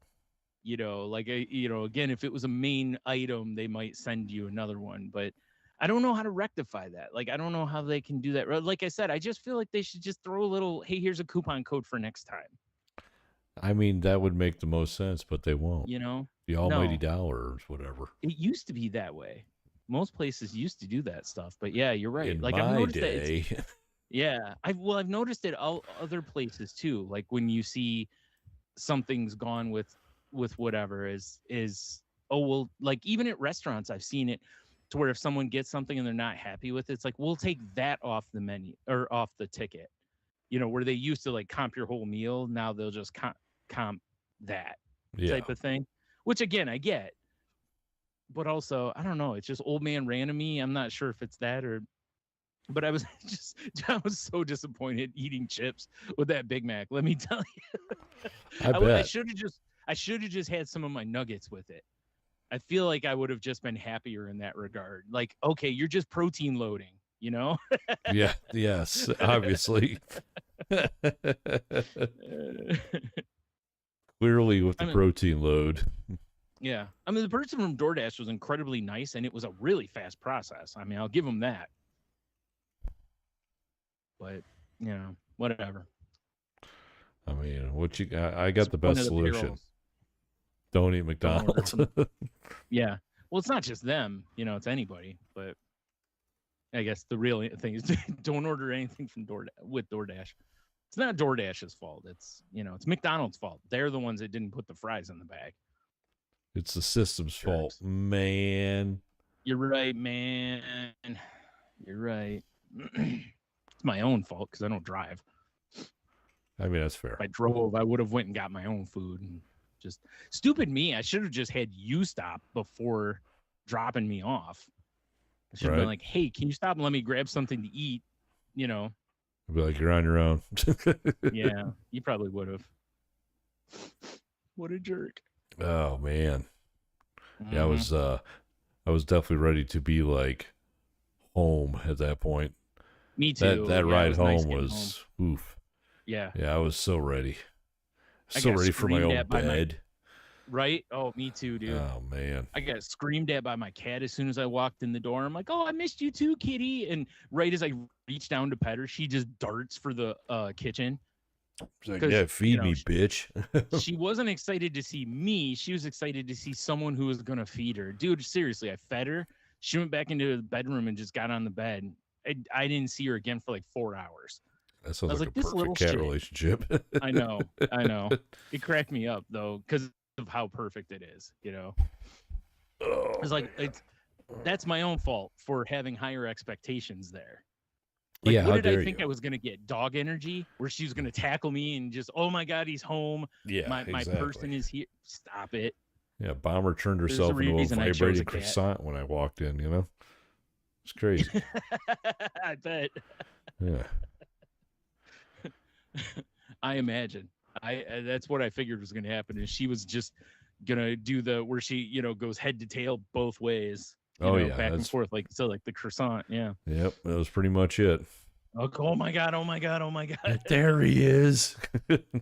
again, if it was a main item, they might send you another one, but I don't know how to rectify that. Like, I don't know how they can do that. Like I said, I just feel like they should just throw a little, hey, here's a coupon code for next time. I mean, that would make the most sense, but they won't. The almighty dollar or whatever. It used to be that way. Most places used to do that stuff, but yeah, you're right. In like my I've noticed day. That yeah, I've noticed it all other places too. Like when you see something's gone with whatever is oh well, like even at restaurants I've seen it to where if someone gets something and they're not happy with it, it's like we'll take that off the menu or off the ticket. Where they used to like comp your whole meal, now they'll just comp that type of thing, which again I get, but also I don't know, it's just old man ran to me. I'm not sure if it's that but I was so disappointed eating chips with that Big Mac, let me tell you. I should have just had some of my nuggets with it. I feel like I would have just been happier in that regard. Like, okay, you're just protein loading, Yeah. Yes, obviously. Clearly with the protein load. Yeah. I mean, the person from DoorDash was incredibly nice, and it was a really fast process. I mean, I'll give them that. But, whatever. I mean, I got the best solution. Don't eat McDonald's. Yeah. Well, it's not just them, it's anybody, but I guess the real thing is don't order anything from DoorDash. It's not DoorDash's fault. It's, it's McDonald's fault. They're the ones that didn't put the fries in the bag. It's the system's fault, man. You're right, man. You're right. It's my own fault because I don't drive. I mean, that's fair. If I drove, I would have went and got my own food. And just stupid me. I should have just had you stop before dropping me off. I should have been like, hey, can you stop and let me grab something to eat? I'd be like, you're on your own. Yeah, you probably would have. What a jerk. Oh, man. Mm-hmm. Yeah, I was definitely ready to be like home at that point. Me too. That ride home was oof. Yeah. Yeah, I was so ready. So ready for my own bed. Right? Oh, me too, dude. Oh man. I got screamed at by my cat as soon as I walked in the door. I'm like, "Oh, I missed you too, kitty." And right as I reach down to pet her, she just darts for the kitchen. It's like, Because yeah, feed me, bitch. she wasn't excited to see me. She was excited to see someone who was going to feed her. Dude, seriously, I fed her. She went back into the bedroom and just got on the bed. I didn't see her again for like 4 hours. That sounds I was like like, a this perfect little cat shit. relationship. I know. It cracked me up though, because of how perfect it is, you know. Oh, It's like that's my own fault for having higher expectations there. Like, yeah, what how did I dare think you? I was gonna get? Dog energy, where she was gonna tackle me and just, oh my god, he's home. Yeah, my exactly. person is here. Stop it. Yeah, Bomber turned There's herself into a reason I chose vibrating a cat. croissant when I walked in, you know? It's crazy. I bet. Yeah. I imagine. That's what I figured was gonna happen, is she was just gonna do the where she, you know, goes head to tail both ways. You know, yeah, back and forth, like the croissant. Yeah. Yep, that was pretty much it. Oh my god, oh my god, oh my god. There he is.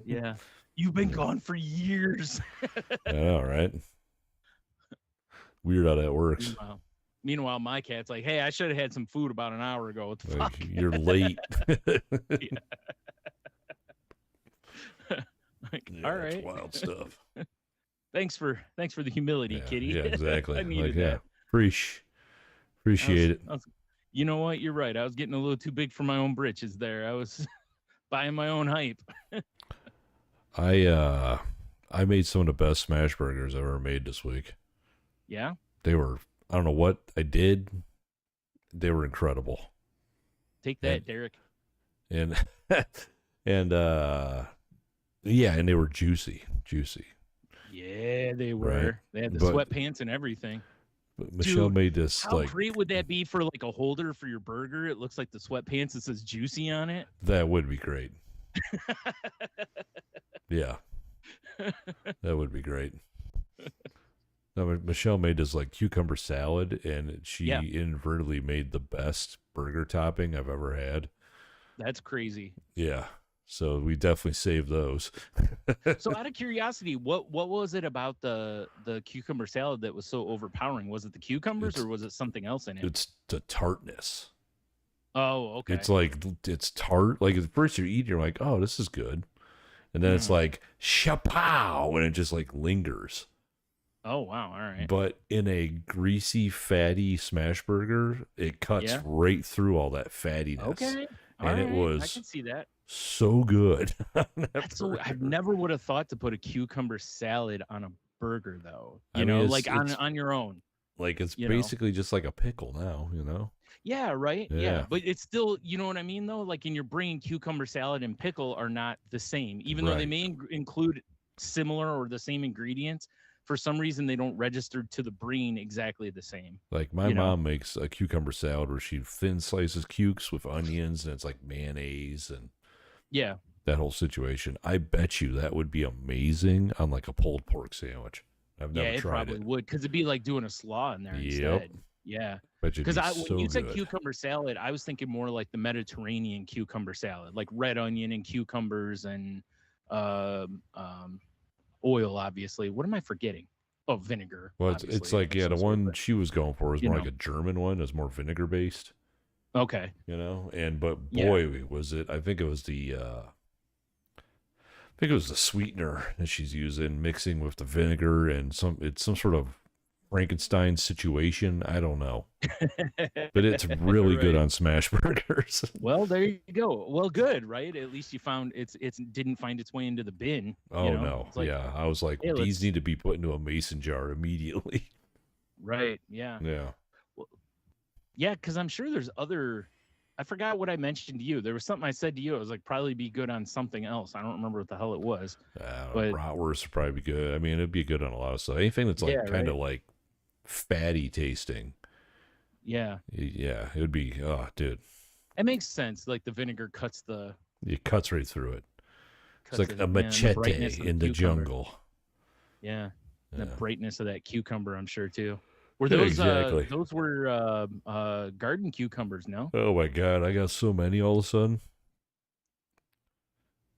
Yeah. You've been gone for years. I know, right? Weird how that works. Meanwhile, my cat's like, hey, I should have had some food about an hour ago. What the Like, fuck? you're late. Like, Yeah, all right. wild stuff. Thanks for the humility, kitty. Yeah, exactly. I needed like, that. Appreciate it. You know what? You're right. I was getting a little too big for my own britches there. I was buying my own hype. I made some of the best smash burgers I've ever made this week. Yeah? They were, I don't know what I did. They were incredible. Take that, Derek. And and yeah, and they were juicy. Yeah, they were. Right. They had the sweatpants and everything. But Michelle made this how great would that be for like a holder for your burger? It looks like the sweatpants. It says juicy on it. That would be great. Yeah, that would be great. No, Michelle made this like cucumber salad, and she inadvertently made the best burger topping I've ever had. That's crazy. Yeah. So we definitely saved those. So out of curiosity, what was it about the cucumber salad that was so overpowering? Was it the cucumbers or was it something else in it? It's the tartness. Oh, okay. It's like, it's tart. Like at first you're eating, you're like, oh, this is good. And then it's like, shapow, and it just like lingers. Oh, wow. All right. But in a greasy, fatty smash burger, it cuts right through all that fattiness. Okay. It was, I can see that. So good. I never would have thought to put a cucumber salad on a burger, though. You know, like on your own. Like it's basically just like a pickle now, you know? Yeah, right. Yeah. But it's still, you know what I mean, though? Like in your brain, cucumber salad and pickle are not the same, even though they may include similar or the same ingredients. For some reason, they don't register to the brain exactly the same. Like my mom makes a cucumber salad where she thin slices cukes with onions, and it's like mayonnaise and that whole situation. I bet you that would be amazing on like a pulled pork sandwich. I've never tried it. Yeah, it probably would, because it'd be like doing a slaw in there instead. Yeah. Because when you said cucumber salad, I was thinking more like the Mediterranean cucumber salad, like red onion and cucumbers and oil, obviously. What am I forgetting? Oh, vinegar. Well, it's like, the one she was going for was more like a German one. It was more vinegar based. Okay. You know, but boy, was it, I think it was the sweetener that she's using, mixing with the vinegar, and it's some sort of Frankenstein situation. I don't know. But it's really good on smash burgers. Well, there you go. Well, good, right? At least you found it didn't find its way into the bin. Oh, no. Like, I was like, hey, these need to be put into a mason jar immediately. Right. Yeah. Yeah. Well, yeah, because I'm sure there's other. I forgot what I mentioned to you. There was something I said to you. It was like probably be good on something else. I don't remember what the hell it was. But bratwurst would probably be good. I mean, it'd be good on a lot of stuff. Anything that's like kind of like fatty tasting. Yeah. Yeah, it would be. Oh, dude. It makes sense. Like the vinegar cuts it cuts right through it. It's like a machete in the jungle. Yeah. The brightness of that cucumber, I'm sure too. Were those those were garden cucumbers? No. Oh my god, I got so many all of a sudden.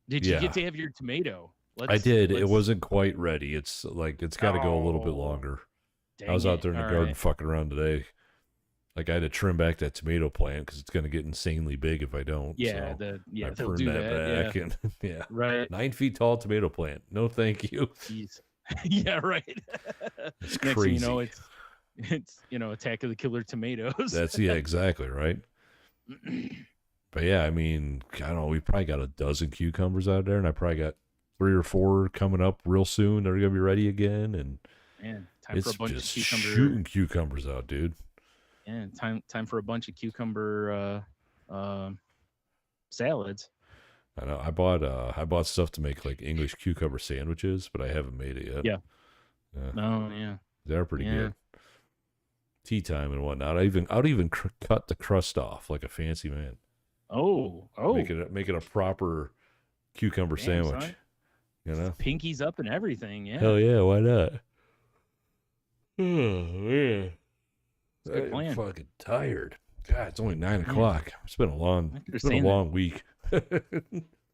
Did you get to have your tomato? I did. It Let's. wasn't quite ready. It's like it's got to go a little bit Oh, longer. I dang was out it! there in the All garden right. fucking around today. Like I had to trim back that tomato plant because it's going to get insanely big if I don't. Yeah, So I they'll pruned do that that. Yeah, back, and yeah, right. 9 feet tall tomato plant. No, thank you. Jeez. Yeah, right. It's Next thing you know, crazy. it's Attack of the Killer Tomatoes. That's yeah, exactly right. But yeah, I mean, I don't know. We probably got a dozen cucumbers out there, and I probably got 3 or 4 coming up real soon. They're gonna be ready again, and Man, time for it's a bunch of just cucumber. shooting cucumbers out, dude. Yeah, time for a bunch of cucumber salads. I know. I bought stuff to make like English cucumber sandwiches, but I haven't made it yet. Yeah. Yeah, Oh yeah. they're pretty Yeah. good. Tea time and whatnot. I'd even cut the crust off like a fancy man. Oh. Make it a proper cucumber Damn, sandwich. son. You know? Pinkies up and everything. Yeah. Hell yeah, why not? Oh man, It's a good I'm plan. fucking tired. God, it's only 9 o'clock. It's been a Understand long week.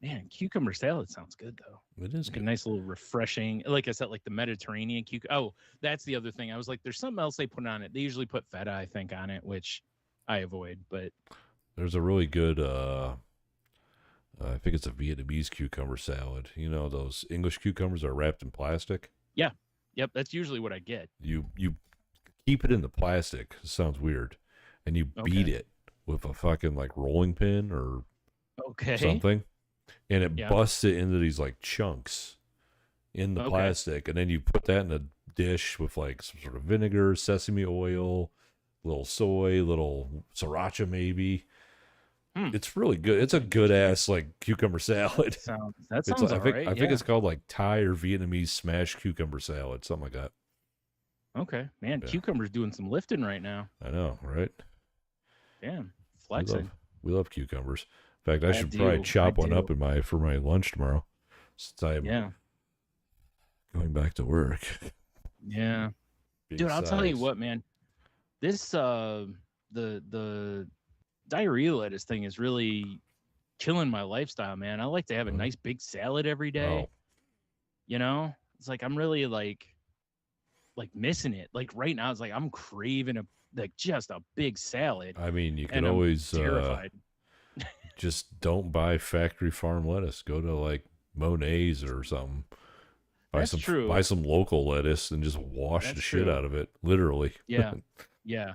Man, cucumber salad sounds good though. It is Like a good. nice little refreshing, like I said, like the Mediterranean cucumber. Oh, that's the other thing. I was like, there's something else they put on it. They usually put feta, I think, on it, which I avoid. But There's a really good I think it's a Vietnamese cucumber salad. You know, those English cucumbers are wrapped in plastic. yeah, yep, that's usually what I get. You keep it in the plastic. It sounds weird. And you beat Okay. it with a fucking like rolling pin or Okay. something. And it Yeah. busts it into these like chunks in the Okay. plastic. And then you put that in a dish with like some sort of vinegar, sesame oil, little soy, little sriracha maybe. It's really good. It's a good ass like cucumber salad. That sounds all right. I think it's called like Thai or Vietnamese smashed cucumber salad, something like that. Okay, man, Yeah. cucumber's doing some lifting right now. I know, right? Damn, flexing. We love cucumbers. In fact, I should do. probably I chop one do. up for my lunch tomorrow, since I'm Yeah, going back to work. yeah. Big Dude, I'll tell you size. what, man. This the diarrhea lettuce thing is really killing my lifestyle, man. I like to have a nice big salad every day. Oh, You know, it's like I'm really like missing it. Like right now, it's like I'm craving just a big salad. I mean, you And can I'm always terrified. just don't buy factory farm lettuce. Go to like Monet's or something. That's true. Buy some local lettuce and just wash That's the shit true. out of it. Literally. Yeah, yeah.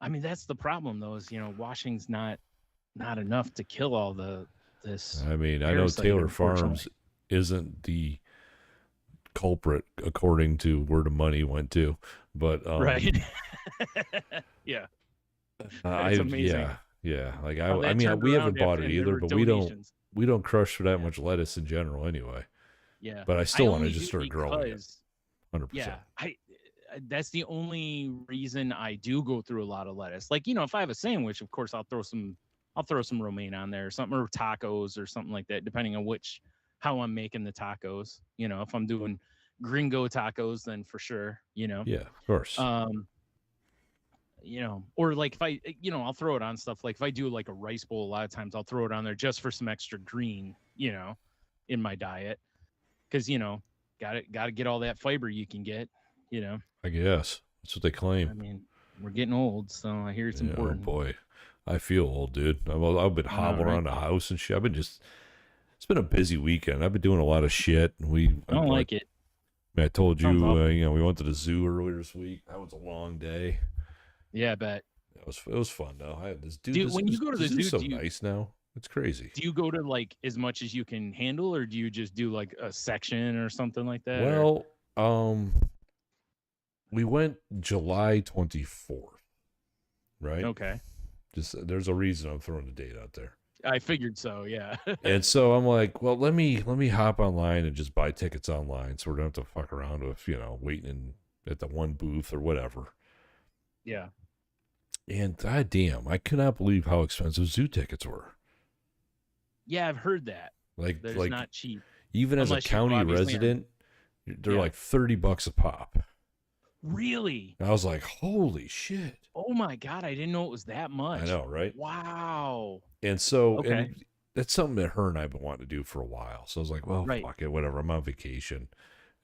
I mean, that's the problem, though. Is washing's not enough to kill all this. I mean, I know parasite, Taylor Farms unfortunately. isn't the culprit according to where the money went to, but Right. Yeah. That's amazing. yeah. Like How that I mean, turned we around haven't bought after- it and there either, were but donations. we don't crush that much lettuce in general anyway. Yeah. But I still want to only just do start growing it. because- 100%. Yeah. That's the only reason I do go through a lot of lettuce. Like, if I have a sandwich, of course I'll throw some romaine on there or something, or tacos or something like that, depending on how I'm making the tacos. If I'm doing gringo tacos, then for sure, Yeah, of course. or like if I, I'll throw it on stuff. Like if I do like a rice bowl, a lot of times I'll throw it on there just for some extra green, in my diet. Cause got to get all that fiber you can get, I guess that's what they claim. I mean, we're getting old, so I hear it's Yeah, important. Oh boy, I feel old, dude. I've been hobbling right? around the house and shit. It's been a busy weekend. I've been doing a lot of shit. I don't like it. I told Sounds you, awful. we went to the zoo earlier this week. That was a long day. Yeah, I bet. It was fun though. I had this dude. Dude, this when you zoo's- go to the the zoo's zoo, so nice now. It's crazy. Do you go to like as much as you can handle, or do you just do like a section or something like that? Well, we went July 24th, right? Okay. Just there's a reason I'm throwing the date out there. I figured so. Yeah. And so I'm like, well, let me hop online and just buy tickets online, so we don't have to fuck around with waiting at the one booth or whatever. Yeah. And goddamn, I cannot believe how expensive zoo tickets were. Yeah, I've heard that. Like They're not cheap. even as a Unless you county obviously resident, they're Yeah. like $30 a pop. Really? And I was like, holy shit. Oh my God, I didn't know it was that much. I know, right? Wow. And so Okay. and that's something that her and I've been wanting to do for a while. So I was like, well, fuck it, whatever. I'm on vacation.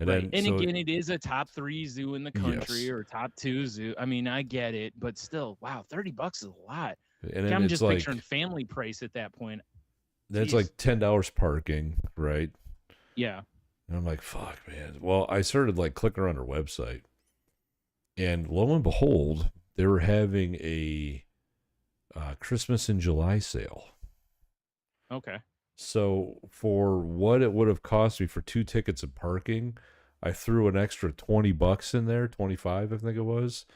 And then, and again, it is a top 3 zoo in the country, yes, or top 2 zoo. I mean, I get it, but still, wow, $30 is a lot. and then I'm it's just like, picturing family price at that point. That's like $10 parking, right? Yeah. And I'm like, fuck, man. Well, I started like clicking around her website, and lo and behold, they were having a Christmas in July sale. Okay. So for what it would have cost me for 2 tickets and parking, I threw an extra $20 in there, 25, I think it was,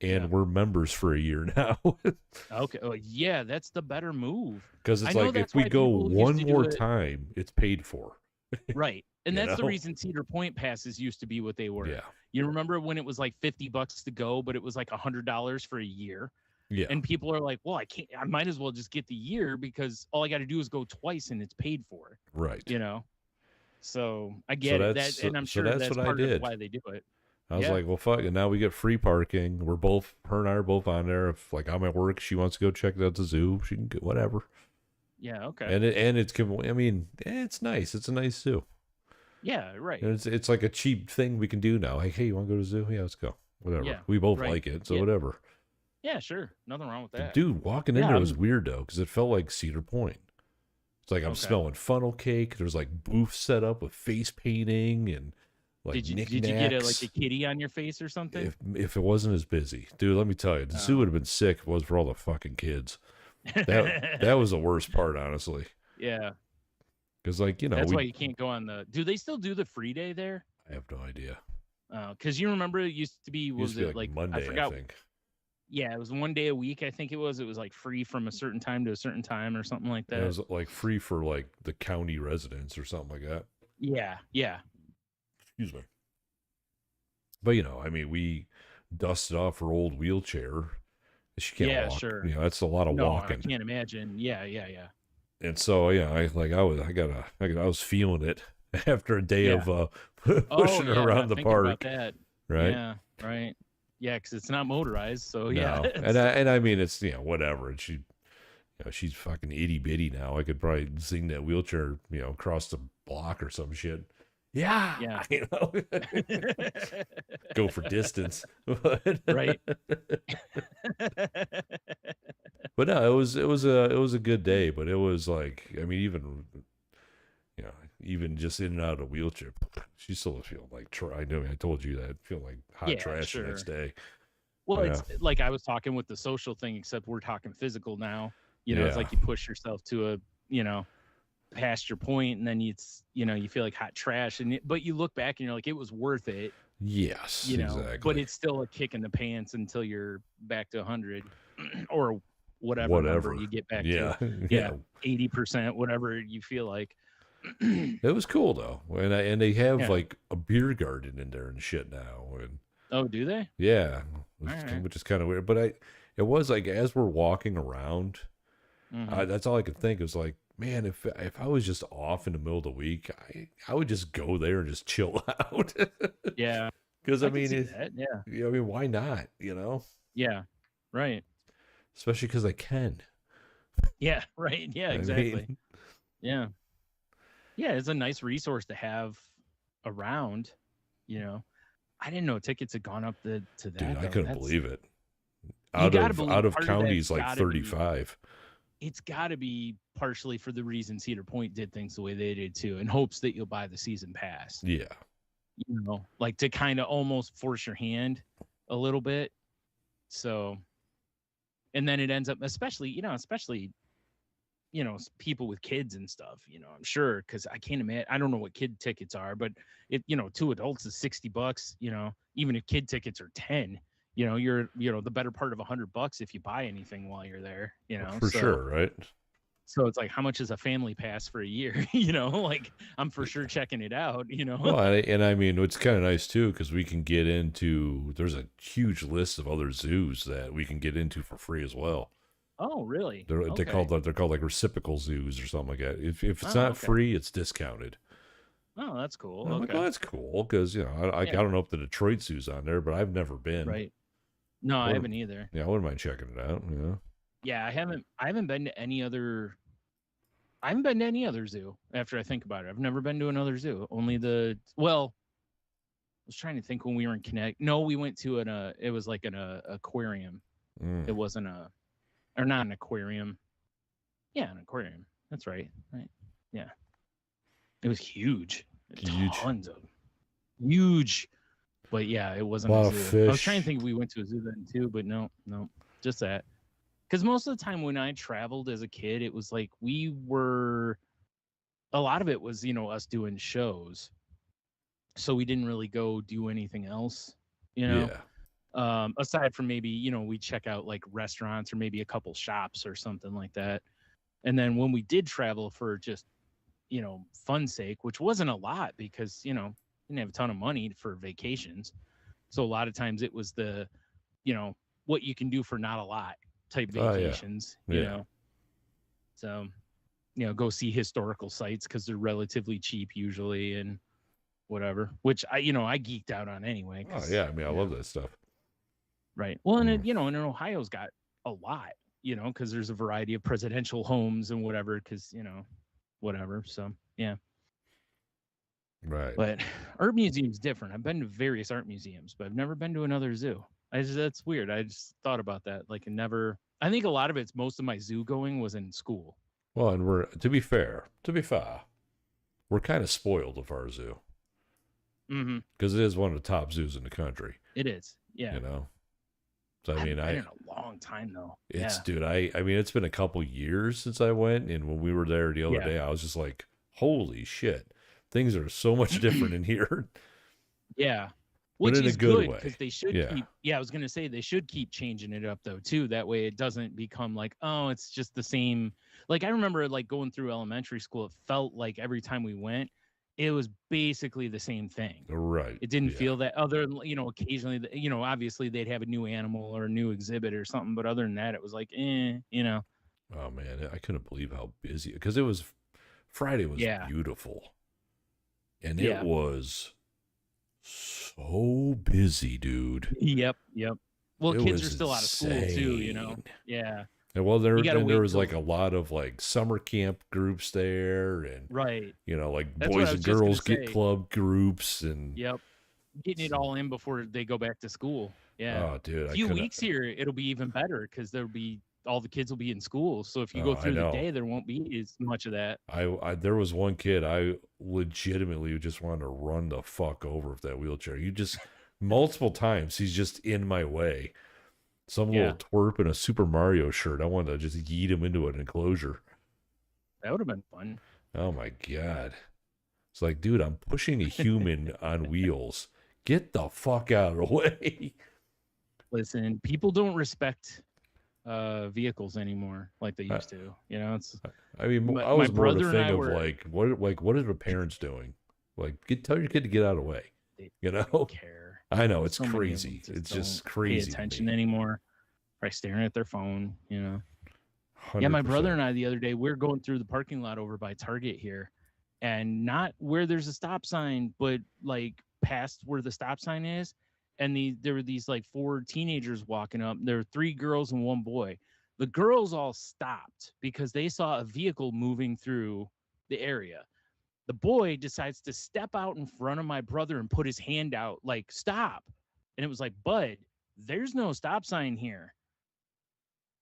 and we're members for a year now. Okay. Oh, yeah, that's the better move. Because it's like if we go one more time, it's paid for. Right. And that's the reason Cedar Point passes used to be what they were. Yeah. You remember when it was like $50 to go, but it was like $100 for a year? Yeah. And people are like, well, I might as well just get the year because all I got to do is go twice and it's paid for. Right. You know? So I get it. And I'm sure that's what part of why they do it. I was like, well, fuck. And now we get free parking. Her and I are both on there. If like I'm at work, she wants to go check out the zoo, she can get whatever. Yeah. Okay. And I mean, it's nice. It's a nice zoo. Yeah. Right. And it's like a cheap thing we can do now. Like, hey, you want to go to the zoo? Yeah, let's go. Whatever. Yeah, we both like it. So whatever. Yeah, sure. Nothing wrong with that. Dude, walking in there was weird though, because it felt like Cedar Point. It's like I'm smelling funnel cake. There's like booths set up with face painting and like did you get a kitty on your face or something? If it wasn't as busy, dude, let me tell you, the zoo would have been sick if it was for all the fucking kids. That was the worst part, honestly. Yeah. Because that's why you can't go on the. Do they still do the free day there? I have no idea. Because you remember it used to be like Monday? I forgot. I think. Yeah, it was one day a week. I think it was. It was like free from a certain time to a certain time or something like that. It was like free for like the county residents or something like that. Yeah. Yeah. Excuse me. But I mean, we dusted off her old wheelchair. She can't walk. Sure. That's a lot of walking. I can't imagine. Yeah. And so I was feeling it after a day of pushing her around the park. About that. Right. Yeah. Right. Yeah, because it's not motorized. So no. And I mean it's whatever. And she's fucking itty bitty now. I could probably zing that wheelchair across the block or some shit. Yeah. Go for distance. Right. But no, it was a good day, but it was like, I mean, even just in and out of a wheelchair, she still was feeling like I told you that, feeling like hot trash the next day. Well, it's like I was talking with the social thing, except we're talking physical now. It's like you push yourself to a, past your point, and then you feel like hot trash, but you look back and you're like, it was worth it. Yes, exactly. But it's still a kick in the pants until you're back to 100 or whatever number you get back to. 80%, whatever you feel like. It was cool though, and they have like a beer garden in there and shit now. And oh, do they? Yeah, which is kind of weird. But it was like as we're walking around, that's all I could think. It was like, man, if I was just off in the middle of the week, I would just go there and just chill out. Yeah, because I mean, I mean, why not? Yeah, right. Especially because I can. Yeah, right. Yeah, exactly. Yeah. Yeah, it's a nice resource to have around. I didn't know tickets had gone up to that. Dude, I couldn't believe it. Out of counties like 35. It's got to be partially for the reason Cedar Point did things the way they did too, in hopes that you'll buy the season pass. Yeah. Like to kind of almost force your hand a little bit. So, and then it ends up, especially people with kids and stuff, I'm sure, because I can't imagine, I don't know what kid tickets are, but it, 2 adults is $60, even if kid tickets are 10, you're, the better part of $100 if you buy anything while you're there, For sure. Right. So it's like, how much is a family pass for a year? Like I'm for sure checking it out, Well, and I mean, it's kind of nice too, because we can get into, there's a huge list of other zoos that we can get into for free as well. Oh, really? They're called like reciprocal zoos or something like that. If it's not free, it's discounted. Oh, that's cool. I'm like, well, that's cool, because I don't know if the Detroit zoo's on there, but I've never been. Right. No, I haven't either. Yeah, I wouldn't mind checking it out. Yeah, I haven't been to any other I haven't been to any other zoo after I think about it. I've never been to another zoo. Only well, I was trying to think when we were in Connecticut. No, we went to it was like an aquarium. It wasn't or not an aquarium. Yeah, an aquarium. That's right. Right. Yeah. It was huge. Tons of huge. But yeah, it wasn't a zoo. Fish. I was trying to think if we went to a zoo then too, but no, just that. Because most of the time when I traveled as a kid, it was like a lot of it was, us doing shows. So we didn't really go do anything else, aside from maybe, we check out like restaurants or maybe a couple shops or something like that. And then when we did travel for just, fun sake, which wasn't a lot because, didn't have a ton of money for vacations. So a lot of times it was the, what you can do for not a lot type vacations, you know. So, go see historical sites because they're relatively cheap usually and whatever, which I geeked out on anyway. Oh yeah, I mean, I love that stuff. Right. Well, and and Ohio's got a lot, because there's a variety of presidential homes and whatever, because whatever. So yeah. Right. But art museum's different. I've been to various art museums, but I've never been to another zoo. That's weird. I just thought about that. Like I think a lot of most of my zoo going was in school. Well, and to be fair, we're kind of spoiled of our zoo. Because it is one of the top zoos in the country. It is. Yeah. So I mean, been in a long time though. Dude, I mean, it's been a couple years since I went, and when we were there the other day, I was just like, holy shit, things are so much different in here. Yeah. Which is good because they should keep. Yeah, I was gonna say they should keep changing it up though too. That way it doesn't become like, oh, it's just the same. Like I remember like going through elementary school, it felt like every time we went, it was basically the same thing. Right. It didn't feel that other than, occasionally, obviously they'd have a new animal or a new exhibit or something. But other than that, it was like, Oh, man. I couldn't believe how busy, because Friday was beautiful. And it was so busy, dude. Yep. Well, kids are still out of school too, Yeah. And well, there was like a lot of like summer camp groups there, and right, like boys and girls get club groups, and getting it all in before they go back to school. Yeah, oh, dude, a few weeks here, it'll be even better because all the kids will be in school. So if you go through the day, there won't be as much of that. There was one kid I legitimately just wanted to run the fuck over with that wheelchair. Multiple times he's just in my way. Some little twerp in a Super Mario shirt. I wanted to just yeet him into an enclosure. That would have been fun. Oh my God. It's like, dude, I'm pushing a human on wheels. Get the fuck out of the way. Listen, people don't respect vehicles anymore like they used to. It's. I mean, I was more the thing of like, what are the parents doing? Like, tell your kid to get out of the way. They don't care. I know, it's crazy. It's just crazy. Pay attention anymore. Probably staring at their phone, 100%. Yeah, my brother and I the other day, we were going through the parking lot over by Target here, and not where there's a stop sign, but like past where the stop sign is. And there were these like 4 teenagers walking up. There were 3 girls and 1 boy. The girls all stopped because they saw a vehicle moving through the area. The boy decides to step out in front of my brother and put his hand out like, stop. And it was like, bud, there's no stop sign here.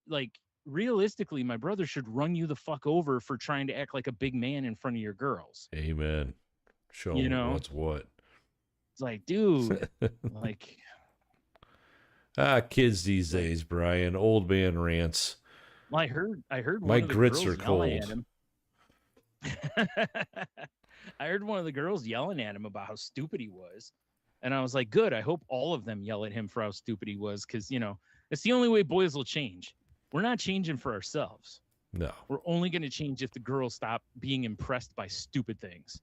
Like, realistically, my brother should run you the fuck over for trying to act like a big man in front of your girls. Amen. Show them what's what. It's like, dude, like. Kids these days, Brian. Old man rants. Well, I heard my grits are cold. I heard one of the girls yelling at him about how stupid he was. And I was like, good. I hope all of them yell at him for how stupid he was. Because, it's the only way boys will change. We're not changing for ourselves. No. We're only going to change if the girls stop being impressed by stupid things.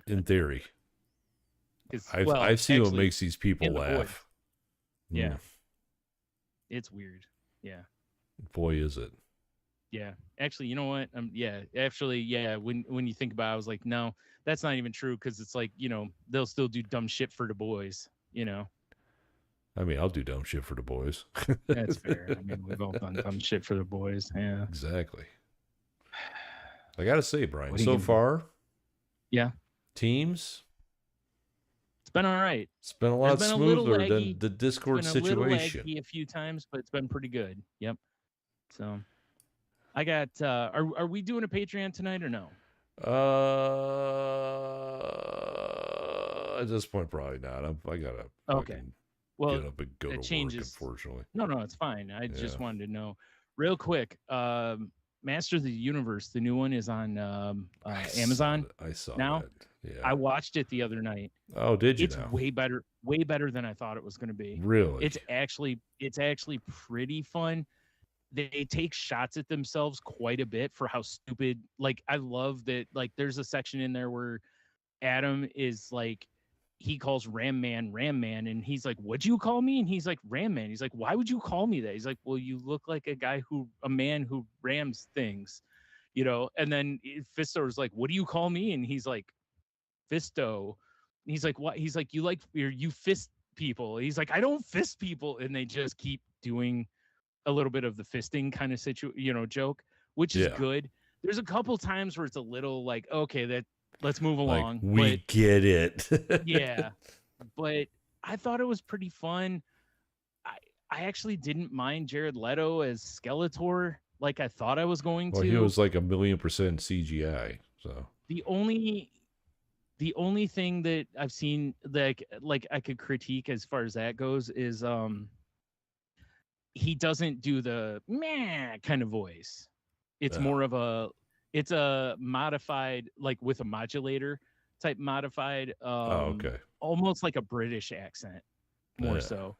In theory. I've seen what makes these people laugh. Yeah. It's weird. Yeah. Boy, is it. Yeah. Actually, you know what? When you think about it, I was like, no, that's not even true because it's like, they'll still do dumb shit for the boys, I mean, I'll do dumb shit for the boys. That's fair. I mean, we've all done dumb shit for the boys. Yeah. Exactly. I gotta say, Brian, What are you so gonna do? far, Yeah, teams, it's been all right. it's been a There's lot been a little smoother laggy. than the It's Discord been a little situation. laggy a few times, but it's been pretty good. Yep. So I got. Are we doing a Patreon tonight or no? At this point, probably not. I gotta Okay. fucking Well, get up and go to it work. changes. Unfortunately, No, it's fine. I yeah. just wanted to know real quick. Masters of the Universe, the new one is on Amazon I saw now. that. Yeah. I watched it the other night. Oh, did you? It's now? way better than I thought it was going to be. Really? It's actually pretty fun. They take shots at themselves quite a bit for how stupid. Like, I love that. Like, there's a section in there where Adam is like, he calls Ram Man, and he's like, "What'd you call me?" And he's like, "Ram Man." He's like, "Why would you call me that?" He's like, "Well, you look like a man who rams things, you know." And then Fisto's like, "What do you call me?" And he's like, "Fisto." And he's like, "What?" He's like, you fist people." He's like, "I don't fist people." And they just keep doing a little bit of the fisting kind of joke, which is good. There's a couple times where it's a little like, okay, let's move along. Like, we get it. Yeah. But I thought it was pretty fun. I actually didn't mind Jared Leto as Skeletor like I thought I was going to. Well, he was like 1,000,000% CGI. So the only thing that I've seen like I could critique as far as that goes is he doesn't do the meh kind of voice. It's more of a modified, like with a modulator type modified, okay. Almost like a British accent, more so.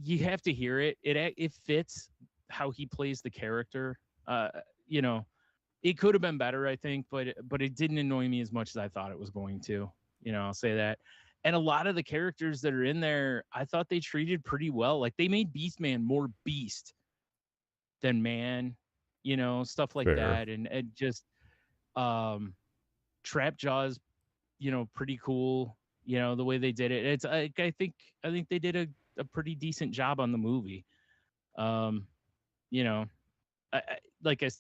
You have to hear it. It fits how he plays the character. It could have been better, I think, but it didn't annoy me as much as I thought it was going to. I'll say that. And a lot of the characters that are in there, I thought they treated pretty well. Like, they made Beastman more beast than man, stuff like that. And just Trap Jaws, pretty cool. The way they did it. It's I think they did a pretty decent job on the movie. I like I.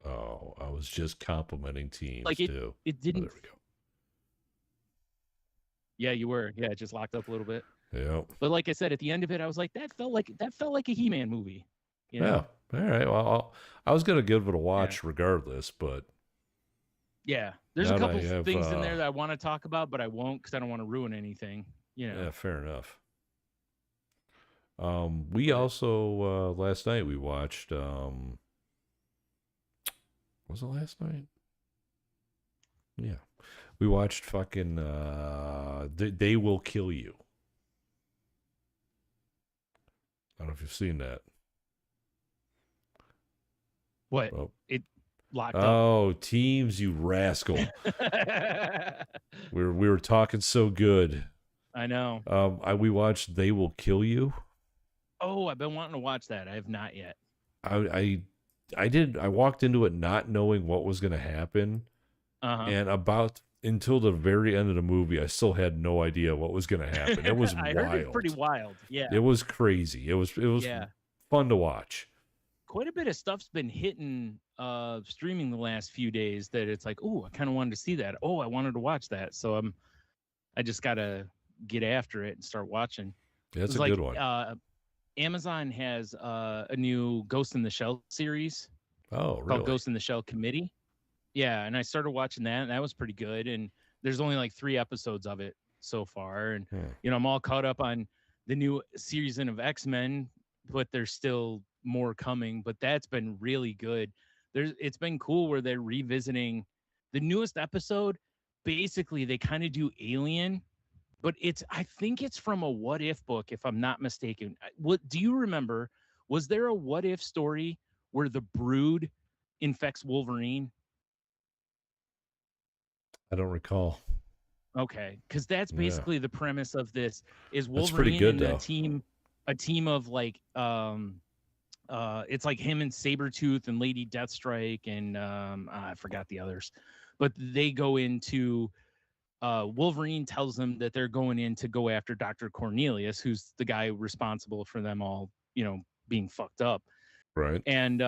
Oh, I was just complimenting teams like too. It didn't. Oh, there we go. Yeah, you were. Yeah, it just locked up a little bit. Yeah. But like I said, at the end of it, I was like, that felt like a He-Man movie. Yeah. All right. Well, I was gonna give it a watch regardless, but yeah, there's a couple things in there that I want to talk about, but I won't because I don't want to ruin anything. Yeah, fair enough. We also last night we watched. Was it last night? Yeah, we watched fucking. They Will Kill You. I don't know if you've seen that. What? Oh. It locked up. Oh, teams, you rascal. we were talking so good. I know. We watched They Will Kill You. Oh, I've been wanting to watch that. I have not yet. I did. I walked into it not knowing what was going to happen. And until the very end of the movie, I still had no idea what was going to happen. It was I wild. heard it pretty wild. Yeah. It was crazy. It was fun to watch. Quite a bit of stuff's been hitting streaming the last few days that it's like, oh, I kind of wanted to see that. Oh, I wanted to watch that. So I just got to get after it and start watching. Yeah, that's a good one. Amazon has a new Ghost in the Shell series. Oh, really? Called Ghost in the Shell Committee. Yeah, and I started watching that, and that was pretty good. And there's only like 3 episodes of it so far. And, I'm all caught up on the new season of X-Men, but there's still more coming. But that's been really good. It's been cool where they're revisiting the newest episode. Basically, they kind of do Alien, but I think it's from a What If book, if I'm not mistaken. What do you remember? Was there a What If story where the Brood infects Wolverine? I don't recall. Okay, because that's basically the premise of this. Is Wolverine and a team of like it's like him and Sabretooth and Lady Deathstrike and I forgot the others, but they go into Wolverine tells them that they're going in to go after Dr. Cornelius, who's the guy responsible for them all, being fucked up. Right. And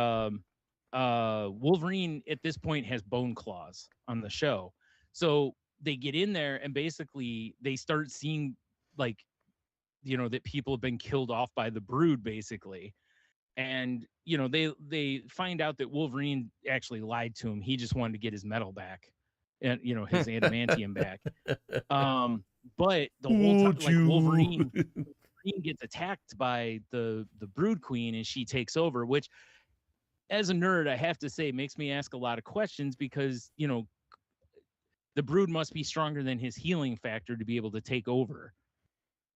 Wolverine at this point has bone claws on the show. So they get in there and basically they start seeing like, that people have been killed off by the Brood basically. And, they find out that Wolverine actually lied to him. He just wanted to get his metal back and, his adamantium back. But the whole time, like Wolverine gets attacked by the Brood Queen and she takes over, which as a nerd, I have to say makes me ask a lot of questions because, the Brood must be stronger than his healing factor to be able to take over.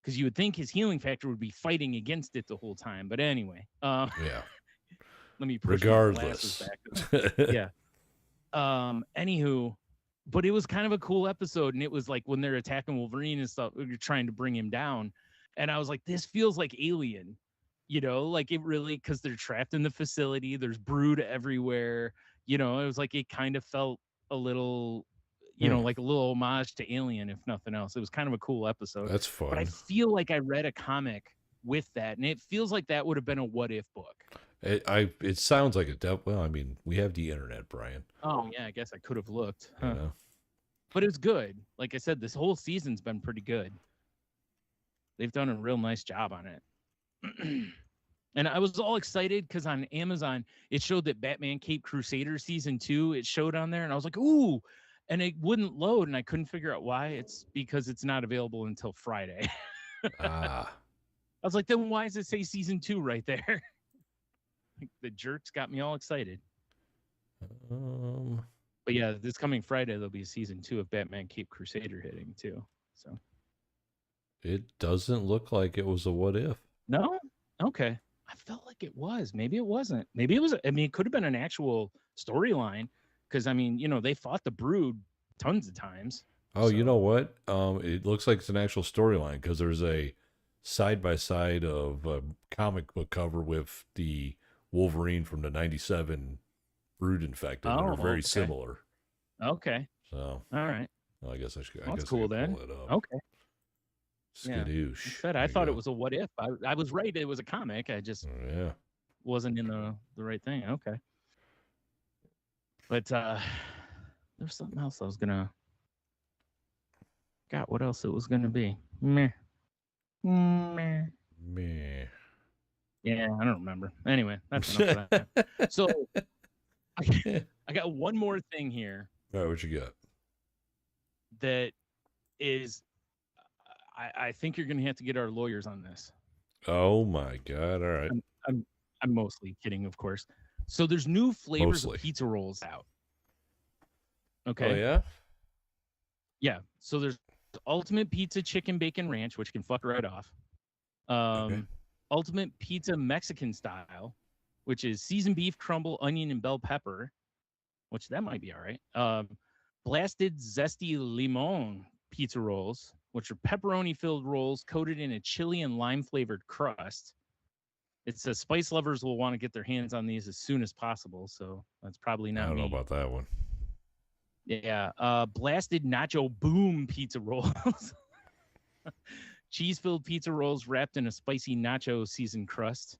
Because you would think his healing factor would be fighting against it the whole time. But anyway, yeah. Let me push regardless. My glasses back. Yeah. Anywho, but it was kind of a cool episode, and it was like when they're attacking Wolverine and stuff, you're trying to bring him down, and I was like, this feels like Alien, like it really, because they're trapped in the facility. There's Brood everywhere. It was like it kind of felt a little. Like a little homage to Alien, if nothing else. It was kind of a cool episode. That's fun. But I feel like I read a comic with that, and it feels like that would have been a what if book. It sounds like a well, I mean, we have the internet, Brian. Oh yeah, I guess I could have looked. Huh. But it's good. Like I said, this whole season's been pretty good. They've done a real nice job on it. And I was all excited because on Amazon, it showed that Batman Caped Crusader Season 2, it showed on there, and I was like, ooh, and it wouldn't load, and I couldn't figure out why. It's because it's not available until Friday. I was like, then why does it say Season 2 right there? Like, the jerks got me all excited. But yeah, this coming Friday, there'll be Season 2 of Batman Caped Crusader hitting, too. So it doesn't look like it was a what if. No? Okay. I felt like it was. Maybe it wasn't. Maybe it was. I mean, it could have been an actual storyline. Because, I mean, they fought the Brood tons of times. Oh, so. You know what? It looks like it's an actual storyline because there's a side-by-side of a comic book cover with the Wolverine from the 97 Brood infected. They're very similar. Okay. So. All right. Well, I guess I should. That's cool then. Okay. Skadoosh. Yeah. I thought it was a what if. I was right. It was a comic. I just wasn't in the right thing. Okay. But there's something else I was gonna. God, what else it was gonna be? Meh. Yeah, I don't remember. Anyway, that's enough of that. So, I got one more thing here. All right, what you got? That is, I think you're gonna have to get our lawyers on this. Oh my God! All right. I'm mostly kidding, of course. So there's new flavors of pizza rolls out. Okay. Oh yeah. Yeah. So there's Ultimate Pizza Chicken Bacon Ranch, which can fuck right off. Ultimate Pizza Mexican Style, which is seasoned beef, crumble, onion, and bell pepper, which that might be all right. Blasted Zesty Limon pizza rolls, which are pepperoni-filled rolls coated in a chili and lime-flavored crust. It says spice lovers will want to get their hands on these as soon as possible, so that's probably not me. I don't know about that one. Yeah. Blasted Nacho Boom pizza rolls. Cheese-filled pizza rolls wrapped in a spicy nacho seasoned crust.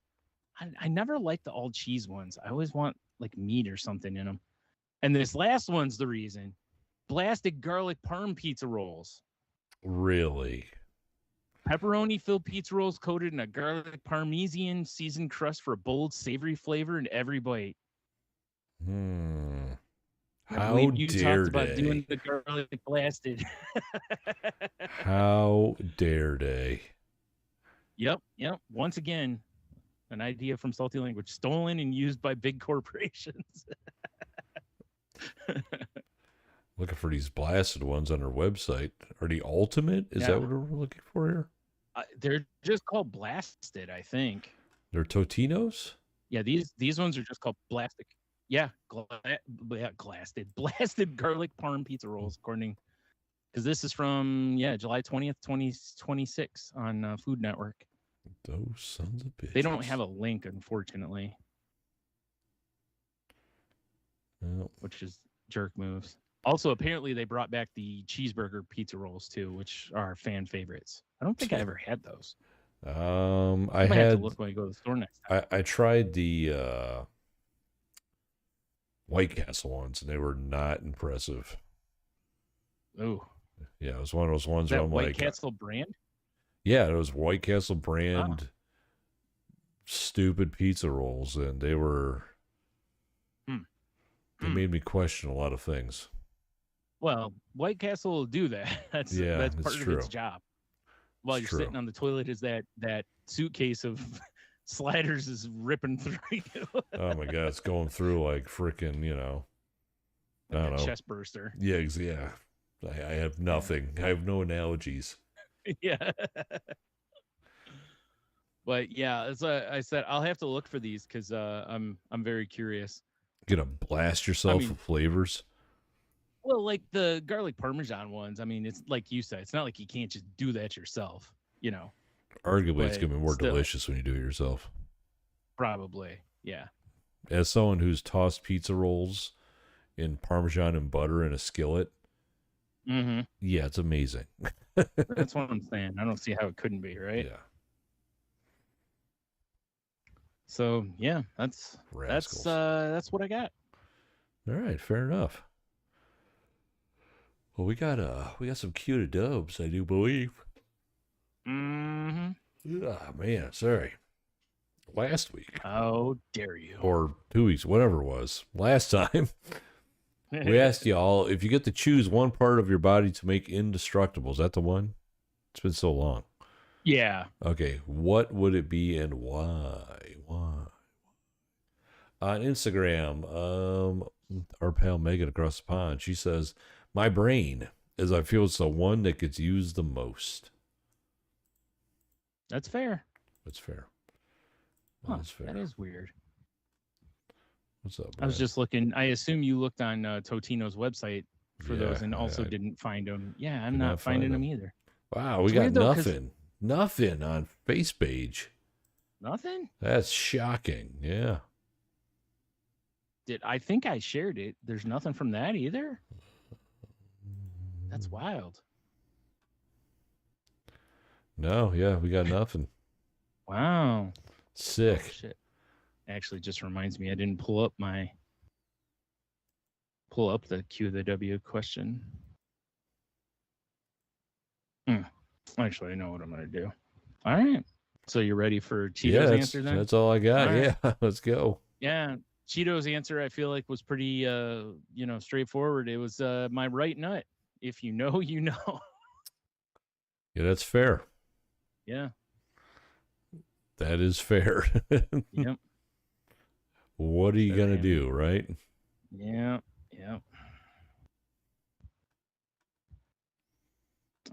I never liked the all cheese ones. I always want like meat or something in them. And this last one's the reason. Blasted garlic parm pizza rolls. Really? Pepperoni-filled pizza rolls coated in a garlic parmesan seasoned crust for a bold, savory flavor in every bite. How you dare talked about they? doing the garlic blasted. How dare they? Yep. Once again, an idea from Salty Language, stolen and used by big corporations. Looking for these blasted ones on our website. Are the ultimate? Is that what we're looking for here? They're just called blasted, I think. They're Totinos? Yeah, these ones are just called blasted. Yeah, blasted garlic parm pizza rolls, according, because this is from July 20th, 2026 on Food Network. Those sons of bitches. They don't have a link, unfortunately, which is jerk moves. Also, apparently, they brought back the cheeseburger pizza rolls too, which are fan favorites. I don't think I ever had those. I might have to had look when I go to the store next time. I tried the White Castle ones, and they were not impressive. Ooh. Yeah, it was one of those ones Is where that I'm White like, Castle brand? yeah, it was White Castle Oh. brand stupid pizza rolls, and they were they made me question a lot of things. Well, White Castle will do that. That's part of its job. While you're sitting on the toilet, is that suitcase of sliders is ripping through you. Oh my god, it's going through like freaking, I don't know, chest burster. Yeah, yeah. I have nothing. I have no analogies. Yeah. But yeah, as I said, I'll have to look for these because I'm very curious. You're gonna blast yourself with flavors. Well, like the garlic parmesan ones. I mean, it's like you said, it's not like you can't just do that yourself. Arguably, it's gonna be more delicious when you do it yourself. Probably, yeah. As someone who's tossed pizza rolls in Parmesan and butter in a skillet, yeah, it's amazing. That's what I'm saying. I don't see how it couldn't be, right? Yeah. So yeah, that's what I got. All right, fair enough. Well, we got some cute dubs, I do believe. Ah, man, sorry. Last week. How dare you? Or 2 weeks, whatever it was. Last time, we asked y'all if you get to choose one part of your body to make indestructible. Is that the one? It's been so long. Yeah. Okay, what would it be and why? On Instagram, our pal Megan across the pond, she says, my brain, as I feel it's the one that gets used the most. That's fair. That's fair. That's fair. That is weird. What's up, Brad? I was just looking. I assume you looked on Totino's website for those and also didn't find them. Yeah, I'm not finding them either. Wow, we got nothing. Nothing on face page. Nothing? That's shocking. Yeah. I think I shared it. There's nothing from that either. That's wild. No, yeah, we got nothing. Wow. Sick. Oh, shit. Actually, just reminds me, I didn't pull up the Q the W question. Actually, I know what I'm going to do. All right. So you're ready for Cheeto's answer then? That's all I got. Right. Yeah, let's go. Yeah. Cheeto's answer, I feel like, was pretty, straightforward. It was my right nut. If you know, you know. Yeah, that's fair. Yeah. That is fair. Yep. What are you going to do, right? Yeah. Yep.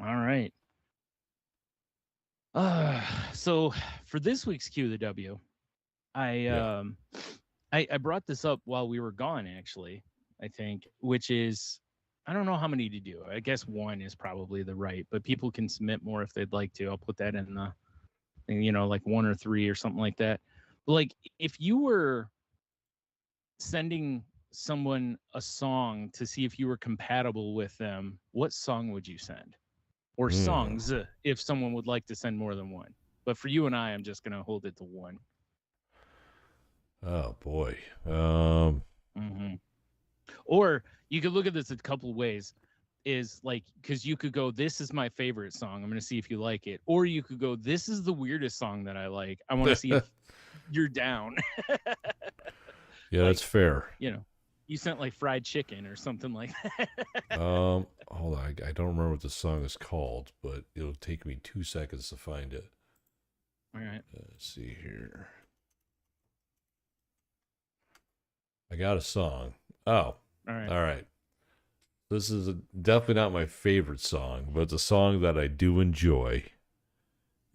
All right. So for this week's Q the W, I brought this up while we were gone, actually, I think, which is, I don't know how many to do. I guess one is probably the right, but people can submit more if they'd like to. I'll put that in the, like 1 or 3 or something like that. But like, if you were sending someone a song to see if you were compatible with them, what song would you send? Or songs, if someone would like to send more than one. But for you and I, I'm just going to hold it to one. Oh, boy. Or you could look at this a couple of ways. Is like, because you could go, this is my favorite song. I'm going to see if you like it. Or you could go, this is the weirdest song that I like. I want to see if you're down. Yeah, like, that's fair. You sent like fried chicken or something like that. Hold on. I don't remember what the song is called, but it'll take me 2 seconds to find it. All right. Let's see here. I got a song. Oh. All right. All right. This is definitely not my favorite song, but it's a song that I do enjoy.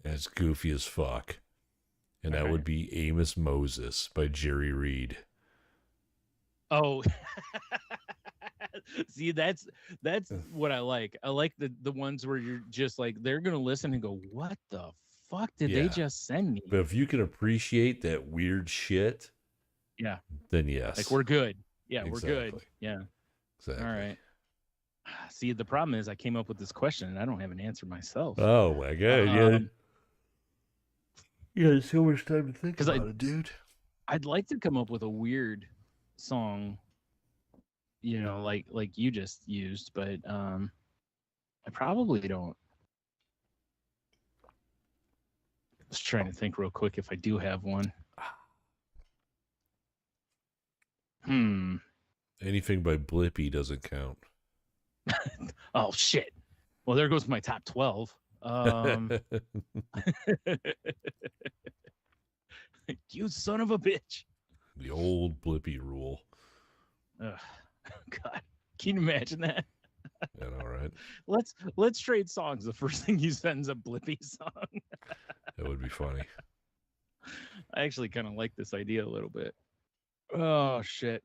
And it's goofy as fuck. And that would be Amos Moses by Jerry Reed. Oh, see, that's what I like. I like the ones where you're just like, they're going to listen and go, what the fuck did they just send me? But if you can appreciate that weird shit, then yes. Like, we're good. Yeah, exactly. We're good. Yeah. Exactly. All right. See, the problem is I came up with this question and I don't have an answer myself. Oh, my God. Yeah, there's so much time to think 'Cause about it, dude. I'd like to come up with a weird song, you know, like you just used, but I probably don't. Just trying to think real quick if I do have one. Anything by Blippi doesn't count. Oh shit. Well, there goes my top 12. You son of a bitch. The old Blippi rule. Ugh. God, can you imagine that? I know, right? Let's trade songs. The first thing you send is a Blippi song. That would be funny. I actually kind of like this idea a little bit. Oh shit.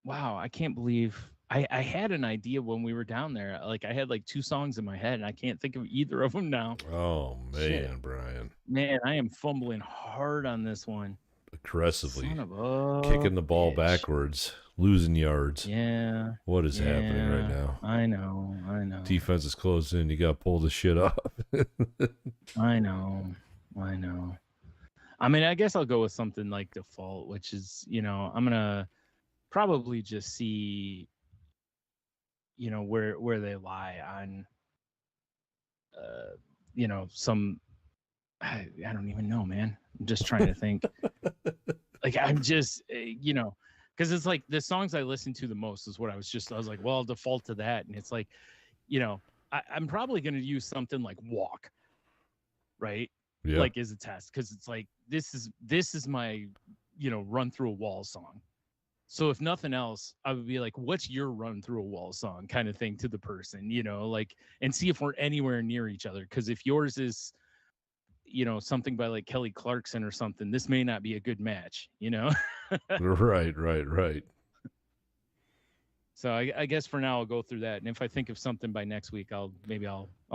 Wow, I can't believe I had an idea when we were down there. Like I had like 2 songs in my head and I can't think of either of them now. Oh man, Shit. Brian. Man, I am fumbling hard on this one. Aggressively Son of a kicking the ball bitch. backwards, losing yards. Yeah. What is happening right now? I know. Defense is closed in. You got to pull the shit up. I know. I mean, I guess I'll go with something like Default, which is, you know, I'm gonna probably just see, you know, where they lie on, you know, some. I don't even know, man. I'm just trying to think. Like I'm just, you know, because it's like the songs I listen to the most is what I was like, well, I'll default to that, and it's like, you know, I'm probably gonna use something like Walk, right? Yeah. Like as a test, because it's like this is my, you know, run through a wall song. So if nothing else, I would be like, what's your run through a wall song kind of thing to the person, you know, like, and see if we're anywhere near each other. Because if yours is, you know, something by like Kelly Clarkson or something, this may not be a good match, you know? Right. So I guess for now I'll go through that. And if I think of something by next week, I'll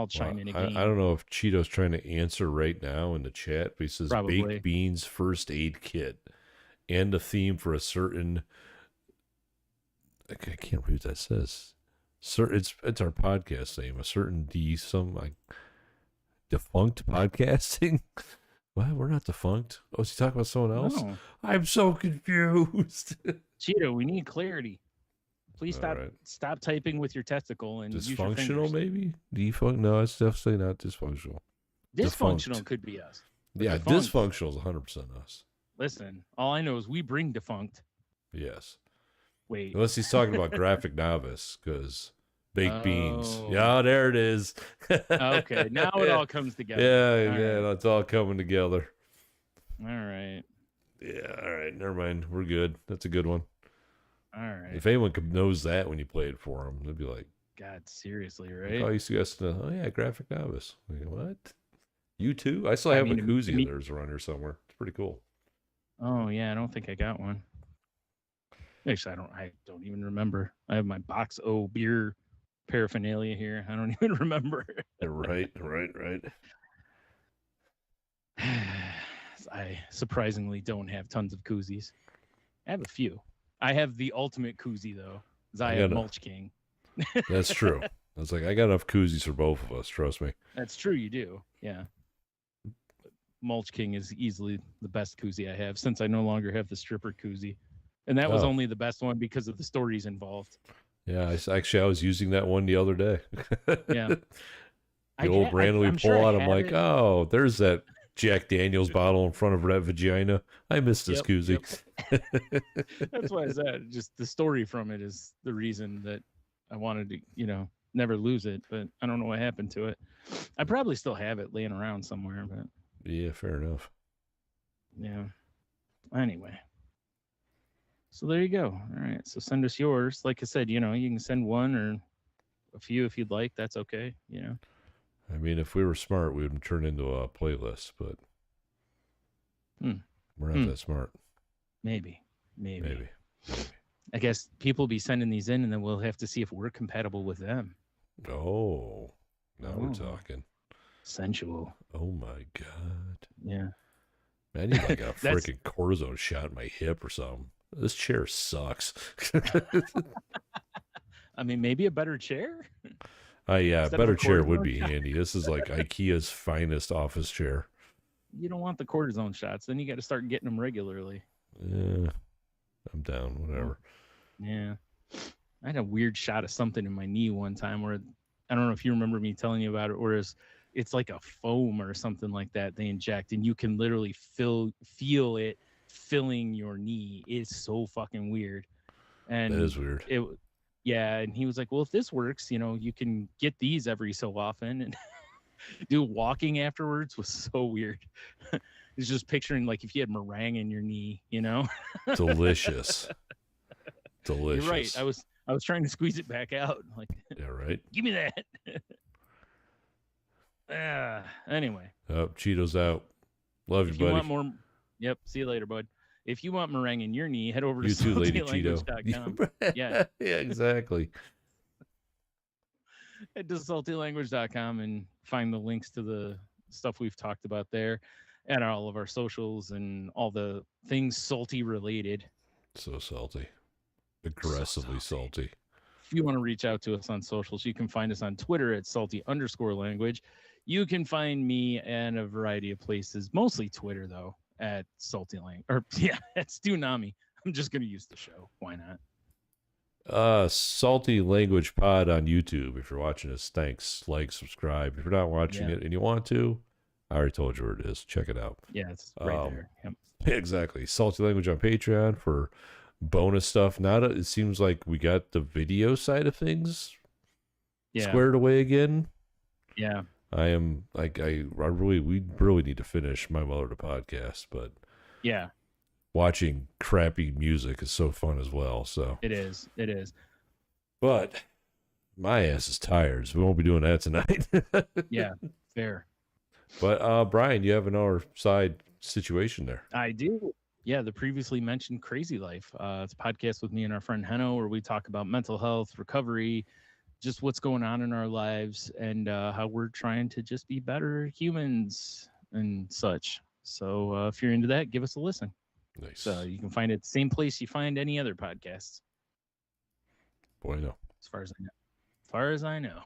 chime in again. I don't know if Cheeto's trying to answer right now in the chat, but he says Probably. Baked Beans First Aid Kit and a theme for a certain. I can't read what that says. It's our podcast name. A certain defunct podcasting. What? We're not defunct. Oh, is he talking about someone else? No. I'm so confused. Cheeto, we need clarity. Please stop typing with your testicle and dysfunctional, maybe defunct. No, it's definitely not dysfunctional. Dysfunctional Defunct. Could be us. Yeah, dysfunctional is 100% us. Listen, all I know is we bring defunct. Yes. Wait. Unless he's talking about Graphic Novice, because Baked Beans. Yeah, there it is. Okay, now it all comes together. Yeah, it's all coming together. All right. Yeah, all right. Never mind. We're good. That's a good one. All right. If anyone knows that when you play it for them, they'd be like, God, seriously, right? I used to guess, oh yeah, Graphic Novice. Like, what? You too? I still have a koozie of theirs around here somewhere. It's pretty cool. Oh yeah, I don't think I got one. Actually, I don't even remember. I have my box O beer paraphernalia here. I don't even remember. Right. I surprisingly don't have tons of koozies. I have a few. I have the ultimate koozie though. I have Mulch King. That's true. I was like, I got enough koozies for both of us. Trust me. That's true. You do. Yeah. Mulch King is easily the best koozie I have since I no longer have the stripper koozie. And that was only the best one because of the stories involved. Yeah, I was using that one the other day. Yeah. The old randomly pull out. I'm like, oh, there's that Jack Daniels bottle in front of that vagina. I missed this koozie. Yep. That's why I said just the story from it is the reason that I wanted to, never lose it. But I don't know what happened to it. I probably still have it laying around somewhere. But yeah, fair enough. Yeah. Anyway. So there you go. All right. So send us yours. Like I said, you can send one or a few if you'd like. That's okay. I mean, if we were smart, we would turn into a playlist, but we're not that smart. Maybe. I guess people be sending these in, and then we'll have to see if we're compatible with them. Oh, now we're talking. Sensual. Oh my God. Yeah. Man, I need like a freaking cortisone shot in my hip or something. This chair sucks. I mean, maybe a better chair. Yeah, Instead of better a chair would cortisone be shot. handy. This is like IKEA's finest office chair. You don't want the cortisone shots. Then you got to start getting them regularly. Yeah, I'm down. Whatever. Yeah. I had a weird shot of something in my knee one time where I don't know if you remember me telling you about it, or it's like a foam or something like that they inject, and you can literally feel it filling your knee. It's so fucking weird. And that is weird. Yeah, and he was like, well, if this works, you can get these every so often. And dude, walking afterwards was so weird. It's just picturing like if you had meringue in your knee, Delicious. Delicious. You're right. I was trying to squeeze it back out. Like, yeah, right. Give me that. Anyway. Oh, Cheeto's out. Love you, buddy. If you want more, yep. See you later, bud. If you want meringue in your knee, head over to saltylanguage.com. Yeah, exactly. Head to saltylanguage.com and find the links to the stuff we've talked about there, and all of our socials and all the things salty related. So salty. Aggressively so salty. If you want to reach out to us on socials, you can find us on Twitter at salty_language. You can find me in a variety of places, mostly Twitter though, at saltylanguage. Or at Stu-Nami. I'm just going to use the show. Why not? Salty Language Pod on YouTube. If you're watching us, thanks. Like, subscribe. If you're not watching it and you want to, I already told you where it is. Check it out. Yeah, it's right there. Yep. Exactly. Salty Language on Patreon for bonus stuff. Now that it seems like we got the video side of things squared away again. Yeah. I am like we really need to finish My Mother the podcast, but watching crappy music is so fun as well. So it is. But my ass is tired, so we won't be doing that tonight. Yeah, fair. But Brian, you have another side situation there. I do. Yeah, the previously mentioned Crazy Life. It's a podcast with me and our friend Heno where we talk about mental health, recovery, just what's going on in our lives, and how we're trying to just be better humans and such. So if you're into that, give us a listen. Nice. So you can find it the same place you find any other podcasts. Boy, no. As far as I know.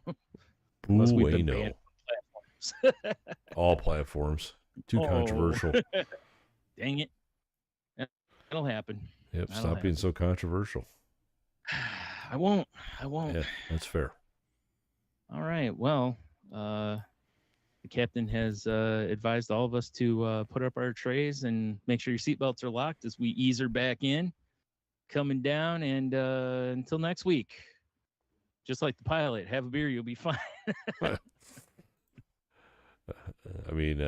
Unless we've been banned on platforms. All platforms. Too controversial. Dang it. That'll happen. Yep. Stop being so controversial. I won't. Yeah, that's fair. All right. Well, the captain has advised all of us to put up our trays and make sure your seatbelts are locked as we ease her back in, coming down. And until next week, just like the pilot, have a beer, you'll be fine. I mean,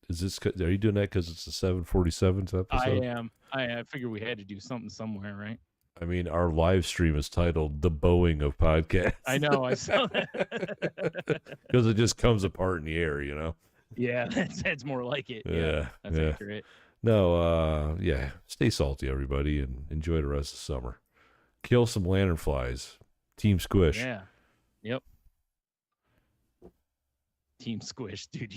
is this? Are you doing that because it's the 747th episode? I am. I figured we had to do something somewhere, right? I mean, our live stream is titled "The Boeing of Podcasts." I know. I saw that because it just comes apart in the air, you know. Yeah, that's more like it. Yeah, that's accurate. No, stay salty, everybody, and enjoy the rest of summer. Kill some lanternflies. Team Squish. Yeah. Yep. Team Squish, dude.